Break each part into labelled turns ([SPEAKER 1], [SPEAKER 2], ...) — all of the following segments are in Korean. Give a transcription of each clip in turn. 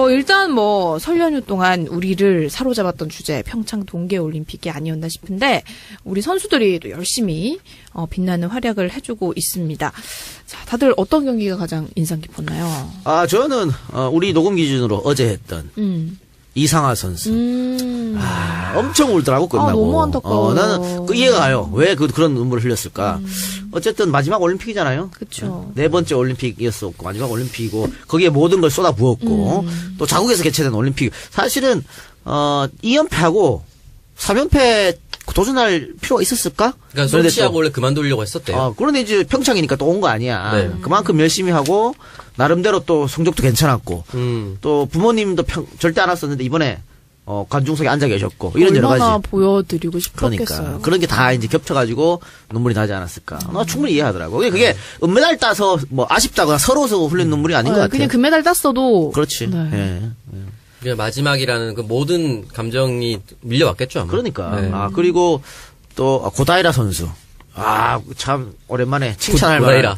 [SPEAKER 1] 일단 뭐 설 연휴 동안 우리를 사로잡았던 주제 평창 동계올림픽이 아니었나 싶은데 우리 선수들이 또 열심히 빛나는 활약을 해주고 있습니다. 자, 다들 어떤 경기가 가장 인상 깊었나요?
[SPEAKER 2] 저는 우리 녹음 기준으로 어제 했던 이상하 선수. 엄청 울더라고 끝나고.
[SPEAKER 1] 너무 안타까워.
[SPEAKER 2] 나는 이해가 가요. 왜 그런 눈물을 흘렸을까? 어쨌든 마지막 올림픽이잖아요.
[SPEAKER 1] 그렇죠.
[SPEAKER 2] 네 번째 올림픽이었었고 마지막 올림픽이고 거기에 모든 걸 쏟아부었고 또 자국에서 개최된 올림픽. 사실은 2연패하고 3연패 도전할 필요가 있었을까?
[SPEAKER 3] 그러니까 소치하고 원래 그만두려고 했었대요.
[SPEAKER 2] 그런데 이제 평창이니까 또 온 거 아니야.
[SPEAKER 3] 네.
[SPEAKER 2] 그만큼 열심히 하고 나름대로 또 성적도 괜찮았고 또 부모님도 절대 안 왔었는데 이번에 관중석에 앉아 계셨고 이런 여러
[SPEAKER 1] 얼마나
[SPEAKER 2] 가지
[SPEAKER 1] 보여드리고 싶었겠어요.
[SPEAKER 2] 그러니까 그런 게 다 이제 겹쳐가지고 눈물이 나지 않았을까. 나 충분히 이해하더라고. 그게 은메달 따서 뭐 아쉽다거나 서러워서 흘린 눈물이 아닌 것 같아요.
[SPEAKER 1] 그냥 금메달 땄어도
[SPEAKER 2] 그렇지.
[SPEAKER 1] 네.
[SPEAKER 2] 예.
[SPEAKER 3] 그냥 마지막이라는 그 모든 감정이 밀려왔겠죠. 아마.
[SPEAKER 2] 그러니까.
[SPEAKER 3] 네.
[SPEAKER 2] 그리고 또 고다이라 선수. 참 오랜만에 칭찬할 만한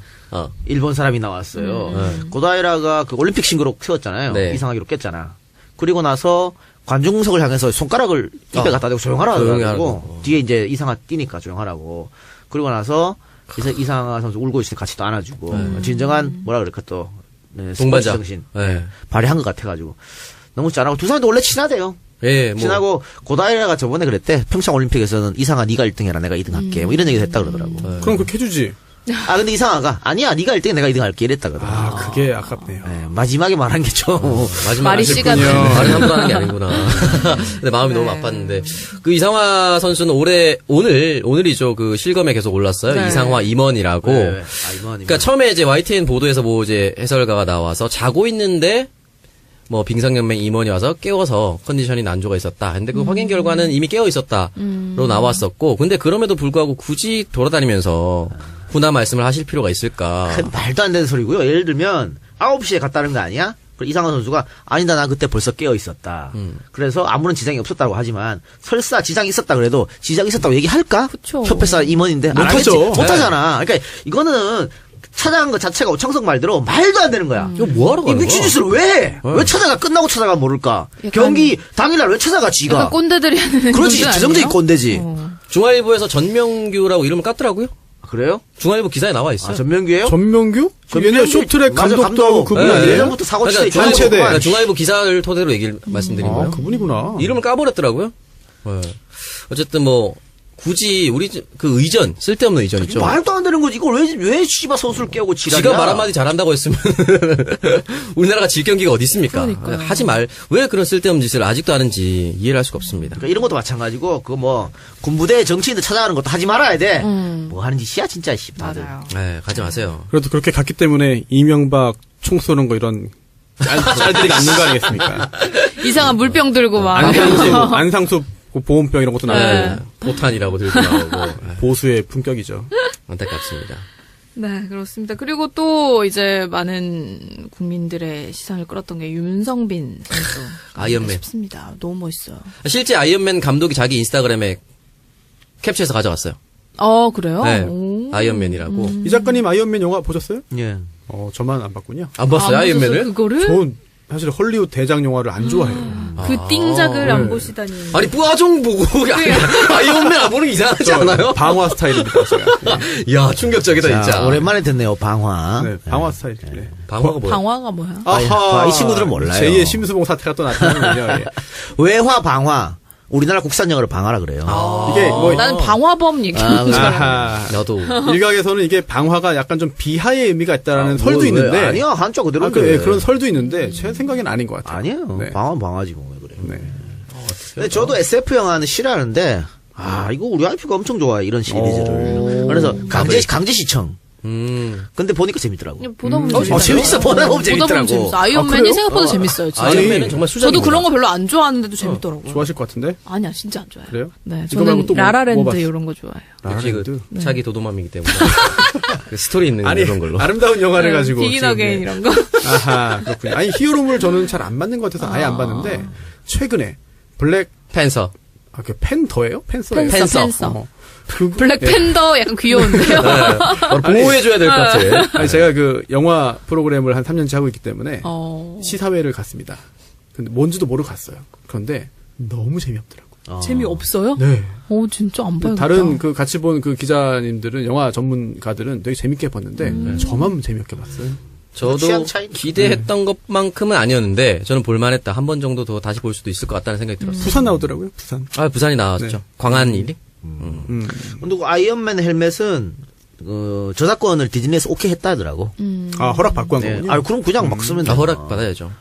[SPEAKER 2] 일본 사람이 나왔어요. 고다이라가 그 올림픽 신기록 세웠잖아요.
[SPEAKER 3] 네.
[SPEAKER 2] 이상하기로 깼잖아. 그리고 나서 관중석을 향해서 손가락을 입에 갖다 대고 조용하라고 그러고 뒤에 이제 이상하 뛰니까 조용하라고. 그리고 나서 이상하 선수 울고 있으니 같이 또 안아주고 진정한 뭐라 그럴까 또
[SPEAKER 3] 동반자
[SPEAKER 2] 정신 발휘한 것 같아가지고 너무 잘하고 두 사람도 원래 친하대요.
[SPEAKER 3] 예, 뭐.
[SPEAKER 2] 친하고 고다이라가 저번에 그랬대. 평창 올림픽에서는 이상하 네가 1등해라 내가 2등 할게. 뭐 이런 얘기도 했다 그러더라고.
[SPEAKER 4] 그럼 그렇게 해주지.
[SPEAKER 2] 근데 이상하가 아니야 네가 1등해 내가 2등 할게 이랬다 그러더라고.
[SPEAKER 4] 그게 아깝네요.
[SPEAKER 2] 마지막에 말한 게 좀
[SPEAKER 3] 마지막
[SPEAKER 1] 말이 씨가
[SPEAKER 3] 말을 함부로 하는 게 아니구나. 근데 마음이 너무 아팠는데 그 이상화 선수는 오늘이죠. 그 실검에 계속 올랐어요.
[SPEAKER 1] 네.
[SPEAKER 3] 이상화 임원이라고.
[SPEAKER 2] 임원.
[SPEAKER 3] 그러니까 처음에 이제 YTN 보도에서 뭐 이제 해설가가 나와서 자고 있는데 뭐 빙상연맹 임원이 와서 깨워서 컨디션이 난조가 있었다. 근데 그 확인 결과는 이미 깨어 있었다로 나왔었고, 근데 그럼에도 불구하고 굳이 돌아다니면서 훈화 말씀을 하실 필요가 있을까?
[SPEAKER 2] 말도 안 되는 소리고요. 예를 들면 9시에 갔다는 거 아니야? 이상한 선수가 아니다 나 그때 벌써 깨어 있었다. 그래서 아무런 지장이 없었다고 하지만 설사 지장이 있었다 그래도 지장이 있었다고 얘기할까?
[SPEAKER 1] 그쵸.
[SPEAKER 2] 협회사 임원인데 안
[SPEAKER 4] 못하죠.
[SPEAKER 2] 하겠지. 못하잖아. 그러니까 이거는 찾아간 것 자체가 오창석 말대로 말도 안 되는 거야.
[SPEAKER 3] 이거 뭐하러
[SPEAKER 2] 이
[SPEAKER 3] 가는
[SPEAKER 2] 미친
[SPEAKER 3] 거야?
[SPEAKER 2] 짓을 왜 해? 왜 찾아가? 끝나고 찾아가 모를까?
[SPEAKER 1] 약간
[SPEAKER 2] 경기 당일날 왜 찾아가 지가?
[SPEAKER 1] 약간 꼰대들이 하는
[SPEAKER 2] 그렇지.
[SPEAKER 1] 정도
[SPEAKER 2] 지정적인
[SPEAKER 1] 아니에요?
[SPEAKER 2] 꼰대지.
[SPEAKER 3] 중앙일보에서 전명규라고 이름을 깠더라고요.
[SPEAKER 2] 그래요?
[SPEAKER 3] 중앙일보 기사에 나와 있어요.
[SPEAKER 2] 전명규예요?
[SPEAKER 4] 전명규? 옛날 쇼트랙
[SPEAKER 2] 맞아,
[SPEAKER 4] 감독도 하고 그분
[SPEAKER 3] 네.
[SPEAKER 4] 아니에요?
[SPEAKER 2] 예전부터 사고 치대
[SPEAKER 3] 그러니까
[SPEAKER 4] 한체대.
[SPEAKER 3] 그러니까 중앙일보 기사를 토대로 얘기를 말씀드린 거예요.
[SPEAKER 4] 그분이구나.
[SPEAKER 3] 이름을 까버렸더라고요. 네. 어쨌든 뭐 굳이 우리 그 의전 쓸데없는 의전 있죠.
[SPEAKER 2] 말도 안 되는 거지. 이걸 왜 씨발 선수를 깨우고 지랄이야?
[SPEAKER 3] 지가 말 한마디 잘한다고 했으면 우리나라가 질 경기가 어디 있습니까?
[SPEAKER 1] 그러니까요.
[SPEAKER 3] 하지 말. 왜 그런 쓸데없는 짓을 아직도 하는지 이해를 할 수가 없습니다.
[SPEAKER 2] 그러니까 이런 것도 마찬가지고 그거 뭐 군부대 정치인들 찾아가는 것도 하지 말아야 돼. 뭐 하는 짓이야 진짜 씨 다들.
[SPEAKER 1] 맞아요.
[SPEAKER 3] 네, 가지 마세요.
[SPEAKER 4] 그래도 그렇게 갔기 때문에 이명박 총 쏘는 거 이런 짤들이 남는 거 아니겠습니까?
[SPEAKER 1] 이상한 물병 들고 막.
[SPEAKER 4] 안상수 보온병 이런 것도 나오고
[SPEAKER 3] 포탄이라고 들고 나오고
[SPEAKER 4] 보수의 품격이죠.
[SPEAKER 3] 안타깝습니다.
[SPEAKER 1] 네, 그렇습니다. 그리고 또 이제 많은 국민들의 시선을 끌었던 게 윤성빈 선수.
[SPEAKER 3] 아이언맨.
[SPEAKER 1] 싶습니다. 너무 멋있어요.
[SPEAKER 3] 실제 아이언맨 감독이 자기 인스타그램에 캡처해서 가져왔어요.
[SPEAKER 1] 그래요?
[SPEAKER 3] 네,
[SPEAKER 1] 오.
[SPEAKER 3] 아이언맨이라고.
[SPEAKER 4] 이 작가님 아이언맨 영화 보셨어요?
[SPEAKER 2] 예.
[SPEAKER 4] 저만 안 봤군요.
[SPEAKER 3] 안 봤어요,
[SPEAKER 1] 안
[SPEAKER 3] 아이언맨을?
[SPEAKER 1] 보셨어요, 그거를?
[SPEAKER 4] 전 사실 헐리우드 대작 영화를 안 좋아해요.
[SPEAKER 1] 그 띵작을 안 보시다니.
[SPEAKER 3] 아니, 뿌아종 보고 아이언맨 안 보는 게 이상하지 않아요?
[SPEAKER 4] 방화 스타일입니다, 제가.
[SPEAKER 3] 야, 충격적이다,
[SPEAKER 2] 자,
[SPEAKER 3] 진짜.
[SPEAKER 2] 오랜만에 듣네요. 방화.
[SPEAKER 4] 네, 방화 스타일. 네.
[SPEAKER 3] 방화가 뭐야?
[SPEAKER 1] 방화가 뭐야?
[SPEAKER 2] 이 친구들은 몰라요.
[SPEAKER 4] 제2의 심수봉 사태가 또 나타나는군요. 예.
[SPEAKER 2] 외화 방화. 우리나라 국산 영어로 방화라 그래요.
[SPEAKER 4] 이게 뭐
[SPEAKER 1] 나는 방화범 얘기하는 줄 알았어.
[SPEAKER 4] 아하.
[SPEAKER 3] 나도.
[SPEAKER 4] 일각에서는 이게 방화가 약간 좀 비하의 의미가 있다라는 설도
[SPEAKER 2] 왜?
[SPEAKER 4] 있는데
[SPEAKER 2] 아니야 한자 그대로.
[SPEAKER 4] 그런 설도 있는데 제 생각엔 아닌 것 같아요.
[SPEAKER 2] 아니에요.
[SPEAKER 4] 네.
[SPEAKER 2] 방화지 뭐 왜 그래요.
[SPEAKER 4] 네.
[SPEAKER 2] 근데 저도 SF 영화는 싫어하는데 이거 우리 와이프가 엄청 좋아해 이런 시리즈를. 그래서 강제 시청. 근데 보니까 재밌더라고.
[SPEAKER 1] 보다 보면
[SPEAKER 2] 재밌어. 보다 보면 재밌더라고.
[SPEAKER 1] 아이언맨이
[SPEAKER 4] 그래요?
[SPEAKER 1] 생각보다 재밌어요. 진짜.
[SPEAKER 3] 아이언맨은 정말 수작입니다.
[SPEAKER 1] 저도 그런 거 별로 안 좋아하는데도 재밌더라고요.
[SPEAKER 4] 좋아하실 것 같은데?
[SPEAKER 1] 아니야, 진짜 안 좋아해요.
[SPEAKER 4] 그래요?
[SPEAKER 1] 네,
[SPEAKER 4] 이거 말고
[SPEAKER 1] 저는
[SPEAKER 4] 또 뭐
[SPEAKER 1] 라라랜드
[SPEAKER 4] 봤어?
[SPEAKER 1] 이런 거 좋아해요.
[SPEAKER 3] 역시
[SPEAKER 4] 라라랜드?
[SPEAKER 3] 차기 도도맘이기 때문에. 그 스토리 있는
[SPEAKER 4] 아니
[SPEAKER 3] 그런 걸로.
[SPEAKER 4] 아름다운 영화를 가지고
[SPEAKER 1] 비긴
[SPEAKER 4] 지금,
[SPEAKER 1] 어게인
[SPEAKER 4] 네.
[SPEAKER 1] 이런 거.
[SPEAKER 4] 아하 그렇군요. 아니 히어로물 저는 잘 안 맞는 것 같아서 아예 안 봤는데 최근에 블랙
[SPEAKER 3] 팬서.
[SPEAKER 4] 그 팬더예요? 팬서예요?
[SPEAKER 1] 팬서.
[SPEAKER 4] 어.
[SPEAKER 1] 블랙팬더 약간 귀여운데요.
[SPEAKER 3] 보호해줘야 될 것 같아.
[SPEAKER 4] 아니, 제가 그 영화 프로그램을 한 3년째 하고 있기 때문에 시사회를 갔습니다. 근데 뭔지도 모르고 갔어요. 그런데 너무 재미없더라고요.
[SPEAKER 1] 재미없어요?
[SPEAKER 4] 네.
[SPEAKER 1] 진짜 안 봐요.
[SPEAKER 4] 다른 그 같이 본 그 기자님들은 영화 전문가들은 되게 재밌게 봤는데 저만 재미없게 봤어요.
[SPEAKER 3] 저도
[SPEAKER 2] 취향 차이.
[SPEAKER 3] 기대했던 것만큼은 아니었는데 저는 볼만했다. 한 번 정도 더 다시 볼 수도 있을 것 같다는 생각이 들었어요.
[SPEAKER 4] 부산 나오더라고요. 부산.
[SPEAKER 3] 부산이 나왔죠.
[SPEAKER 4] 네.
[SPEAKER 3] 광안 일이?
[SPEAKER 2] 근데 그 아이언맨 헬멧은 저작권을 디즈니에서 오케이 했다 하더라고.
[SPEAKER 4] 아, 허락 받고 한
[SPEAKER 2] 네.
[SPEAKER 4] 거군요.
[SPEAKER 2] 그럼 그냥 막 쓰면 돼.
[SPEAKER 3] 허락 받아야죠.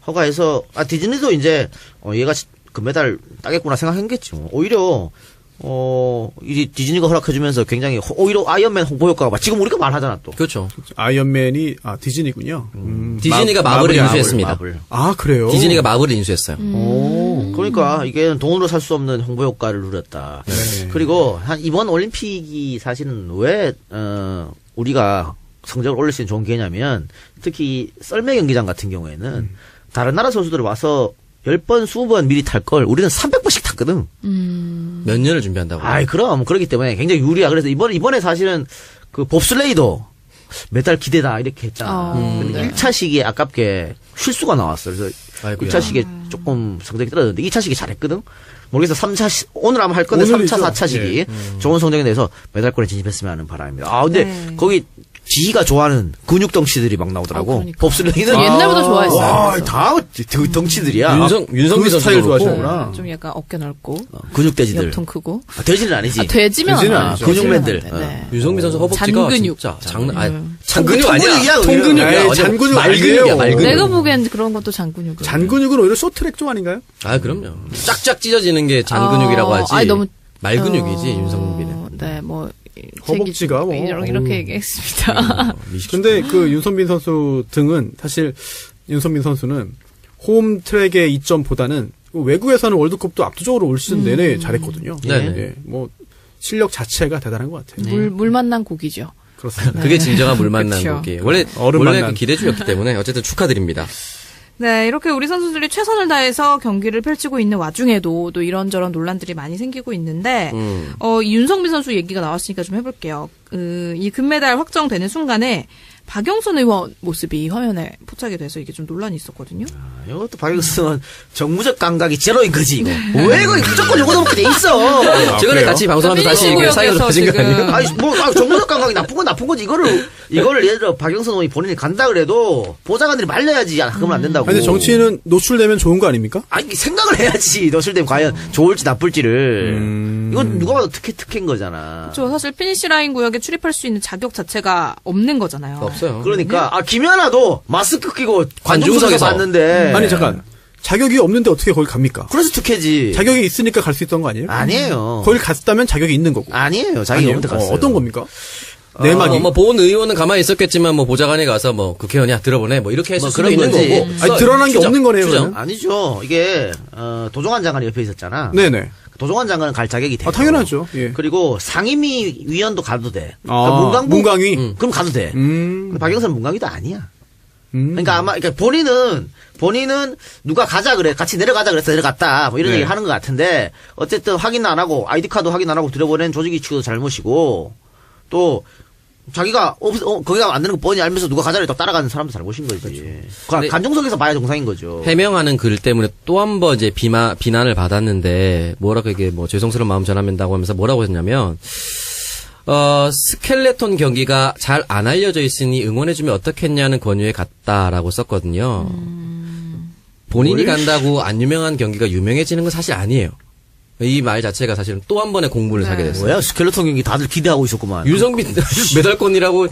[SPEAKER 2] 허가해서 디즈니도 이제 얘가 금메달 따겠구나 생각했겠지. 오히려 이 디즈니가 허락해주면서 굉장히 오히려 아이언맨 홍보 효과가 막 지금 우리가 말하잖아 또.
[SPEAKER 3] 그렇죠.
[SPEAKER 4] 아이언맨이 디즈니군요.
[SPEAKER 3] 디즈니가 마블을 인수했습니다.
[SPEAKER 2] 마블.
[SPEAKER 4] 아, 그래요?
[SPEAKER 3] 디즈니가 마블을 인수했어요.
[SPEAKER 2] 그러니까 이게 돈으로 살 수 없는 홍보 효과를 누렸다.
[SPEAKER 4] 네.
[SPEAKER 2] 그리고 이번 올림픽이 사실은 왜 우리가 성적을 올릴 수 있는 좋은 기회냐면 특히 썰매 경기장 같은 경우에는 다른 나라 선수들이 와서 10번, 20번 미리 탈 걸 우리는 300번씩 탔거든.
[SPEAKER 3] 몇 년을 준비한다고.
[SPEAKER 2] 그럼 그렇기 때문에 굉장히 유리야. 그래서 이번에 사실은 그 봅슬레이도 메달 기대다 이렇게 했잖아. 근데 1차 시기에 아깝게 실수가 나왔어. 그래서
[SPEAKER 3] 아이고야.
[SPEAKER 2] 1차 시기에 조금 성적이 떨어졌는데 2차 시기 잘했거든. 모르겠어. 3차 오늘 아마 할 건데
[SPEAKER 4] 오늘이죠.
[SPEAKER 2] 3차, 4차 시기 좋은 성적이 내서 메달권에 진입했으면 하는 바람입니다. 근데 거기 지희가 좋아하는 근육 덩치들이 막 나오더라고.
[SPEAKER 1] 그러니까.
[SPEAKER 2] 봅슬레이는
[SPEAKER 1] 옛날부터 좋아했어요.
[SPEAKER 2] 와, 다 덩치들이야.
[SPEAKER 3] 윤성민
[SPEAKER 4] 그 스타일
[SPEAKER 3] 선수도
[SPEAKER 4] 좋아하시는구나.
[SPEAKER 1] 좀 약간 어깨 넓고
[SPEAKER 2] 근육돼지들.
[SPEAKER 1] 옆통 크고.
[SPEAKER 2] 돼지는 아니지.
[SPEAKER 1] 돼지면
[SPEAKER 4] 돼지는
[SPEAKER 1] 알아요.
[SPEAKER 4] 아니죠.
[SPEAKER 2] 근육맨들.
[SPEAKER 1] 네.
[SPEAKER 3] 윤성민 선수 허벅지가
[SPEAKER 1] 잔근육.
[SPEAKER 3] 진짜 장난 아니
[SPEAKER 1] 음.
[SPEAKER 3] 잔근육 아니야.
[SPEAKER 2] 통근육이야,
[SPEAKER 3] 통근육이야.
[SPEAKER 4] 에이,
[SPEAKER 3] 완전
[SPEAKER 4] 잔근육
[SPEAKER 3] 말근육이야.
[SPEAKER 4] 아니에요.
[SPEAKER 3] 말근육.
[SPEAKER 1] 내가 보기엔 그런 것도 잔근육.
[SPEAKER 4] 잔근육은 오히려 쇼트랙 쪽 아닌가요?
[SPEAKER 3] 그럼요. 짝짝 찢어지는 게 잔근육이라고 하지.
[SPEAKER 1] 아니, 너무
[SPEAKER 3] 말근육이지 윤성민은.
[SPEAKER 1] 네, 뭐
[SPEAKER 4] 허벅지가 뭐.
[SPEAKER 1] 이렇게 얘기했습니다.
[SPEAKER 4] 근데 그 윤선민 선수 등은 사실 윤선민 선수는 홈 트랙의 이점보다는 외국에서는 월드컵도 압도적으로 올 시즌 내내 잘했거든요.
[SPEAKER 3] 네네.
[SPEAKER 4] 예, 뭐 실력 자체가 대단한 것 같아요.
[SPEAKER 1] 물 만난 곡이죠.
[SPEAKER 4] 그렇습니다.
[SPEAKER 3] 그게 진정한 물 만난
[SPEAKER 1] 그쵸.
[SPEAKER 3] 곡이. 원래
[SPEAKER 4] 얼음
[SPEAKER 3] 원래
[SPEAKER 4] 만난.
[SPEAKER 3] 그 기대주였기 때문에 어쨌든 축하드립니다.
[SPEAKER 1] 네, 이렇게 우리 선수들이 최선을 다해서 경기를 펼치고 있는 와중에도 또 이런저런 논란들이 많이 생기고 있는데, 이 윤성민 선수 얘기가 나왔으니까 좀 해볼게요. 이 금메달 확정되는 순간에 박영선 의원 모습이 화면에 포착이 돼서 이게 좀 논란이 있었거든요.
[SPEAKER 2] 이것도 박영수는 정무적 감각이 제로인 거지, 이거. 왜 이거 무조건 요거 넘게 돼 있어.
[SPEAKER 3] 최근에
[SPEAKER 4] 그래요?
[SPEAKER 3] 같이 방송하면서 다시 그 사이가 좋아진 거 아니에요?
[SPEAKER 2] 정무적 감각이 나쁜 건 나쁜 거지. 이거를 예를 들어 박영선 의원이 본인이 간다 그래도 보좌관들이 말려야지. 그러면 안 된다고.
[SPEAKER 4] 근데 정치인은 노출되면 좋은 거 아닙니까?
[SPEAKER 2] 생각을 해야지. 노출되면 과연 좋을지 나쁠지를. 이건 누가 봐도 특혜인 거잖아.
[SPEAKER 1] 그렇죠. 사실 피니시 라인 구역에 출입할 수 있는 자격 자체가 없는 거잖아요.
[SPEAKER 3] 없어요.
[SPEAKER 2] 그러니까, 김연아도 마스크 끼고 관중석에서
[SPEAKER 3] 관중석에서.
[SPEAKER 2] 봤는데.
[SPEAKER 4] 아니 잠깐 자격이 없는데 어떻게 거기 갑니까?
[SPEAKER 2] 그래서 특혜지.
[SPEAKER 4] 자격이 있으니까 갈 수 있던 거 아니에요?
[SPEAKER 2] 아니에요.
[SPEAKER 4] 거기 갔다면 자격이 있는 거고.
[SPEAKER 2] 아니에요. 자기
[SPEAKER 4] 아니에요?
[SPEAKER 2] 없는데 갔어요.
[SPEAKER 4] 어떤 겁니까? 내막이.
[SPEAKER 3] 본 의원은 가만히 있었겠지만 보좌관에 가서 국회의원이야 들어보내 이렇게 했을 수도
[SPEAKER 2] 그런
[SPEAKER 3] 있는
[SPEAKER 2] 거지.
[SPEAKER 3] 거고.
[SPEAKER 4] 아니, 드러난 게
[SPEAKER 3] 추정,
[SPEAKER 4] 없는 거네요,
[SPEAKER 3] 추정.
[SPEAKER 4] 그러면?
[SPEAKER 2] 아니죠. 이게 도종환 장관이 옆에 있었잖아.
[SPEAKER 4] 네네.
[SPEAKER 2] 도종환 장관은 갈 자격이 돼요.
[SPEAKER 4] 당연하죠. 예.
[SPEAKER 2] 그리고 상임위 위원도 가도 돼. 그러니까
[SPEAKER 4] 문광위.
[SPEAKER 2] 그럼 가도 돼. 근데 박영선은 문광위도 아니야.
[SPEAKER 4] 음.
[SPEAKER 2] 그러니까 본인은 누가 가자 그래, 같이 내려가자 그래서 내려갔다, 뭐 이런
[SPEAKER 4] 네.
[SPEAKER 2] 얘기 하는 것 같은데, 어쨌든 확인 안 하고, 아이디카드 확인 안 하고 들여보낸 조직이 취도 잘못이고, 또, 자기가, 거기가 안 되는 거 뻔히 알면서 누가 가자 그래 또 따라가는 사람도 잘못인 거지.
[SPEAKER 3] 근데
[SPEAKER 2] 관중석에서 봐야 정상인 거죠.
[SPEAKER 3] 해명하는 글 때문에 또 한 번 이제 비난을 받았는데 뭐라고 이게 죄송스러운 마음 전합니다고 하면서 뭐라고 했냐면 스켈레톤 경기가 잘 안 알려져 있으니 응원해주면 어떻겠냐는 권유에 갔다라고 썼거든요. 본인이 간다고 안 유명한 경기가 유명해지는 건 사실 아니에요. 이 말 자체가 사실은 또 한 번의 공부를 사게 됐어요.
[SPEAKER 2] 뭐야? 스켈레톤 경기 다들 기대하고 있었구만.
[SPEAKER 3] 윤성빈 메달권이라고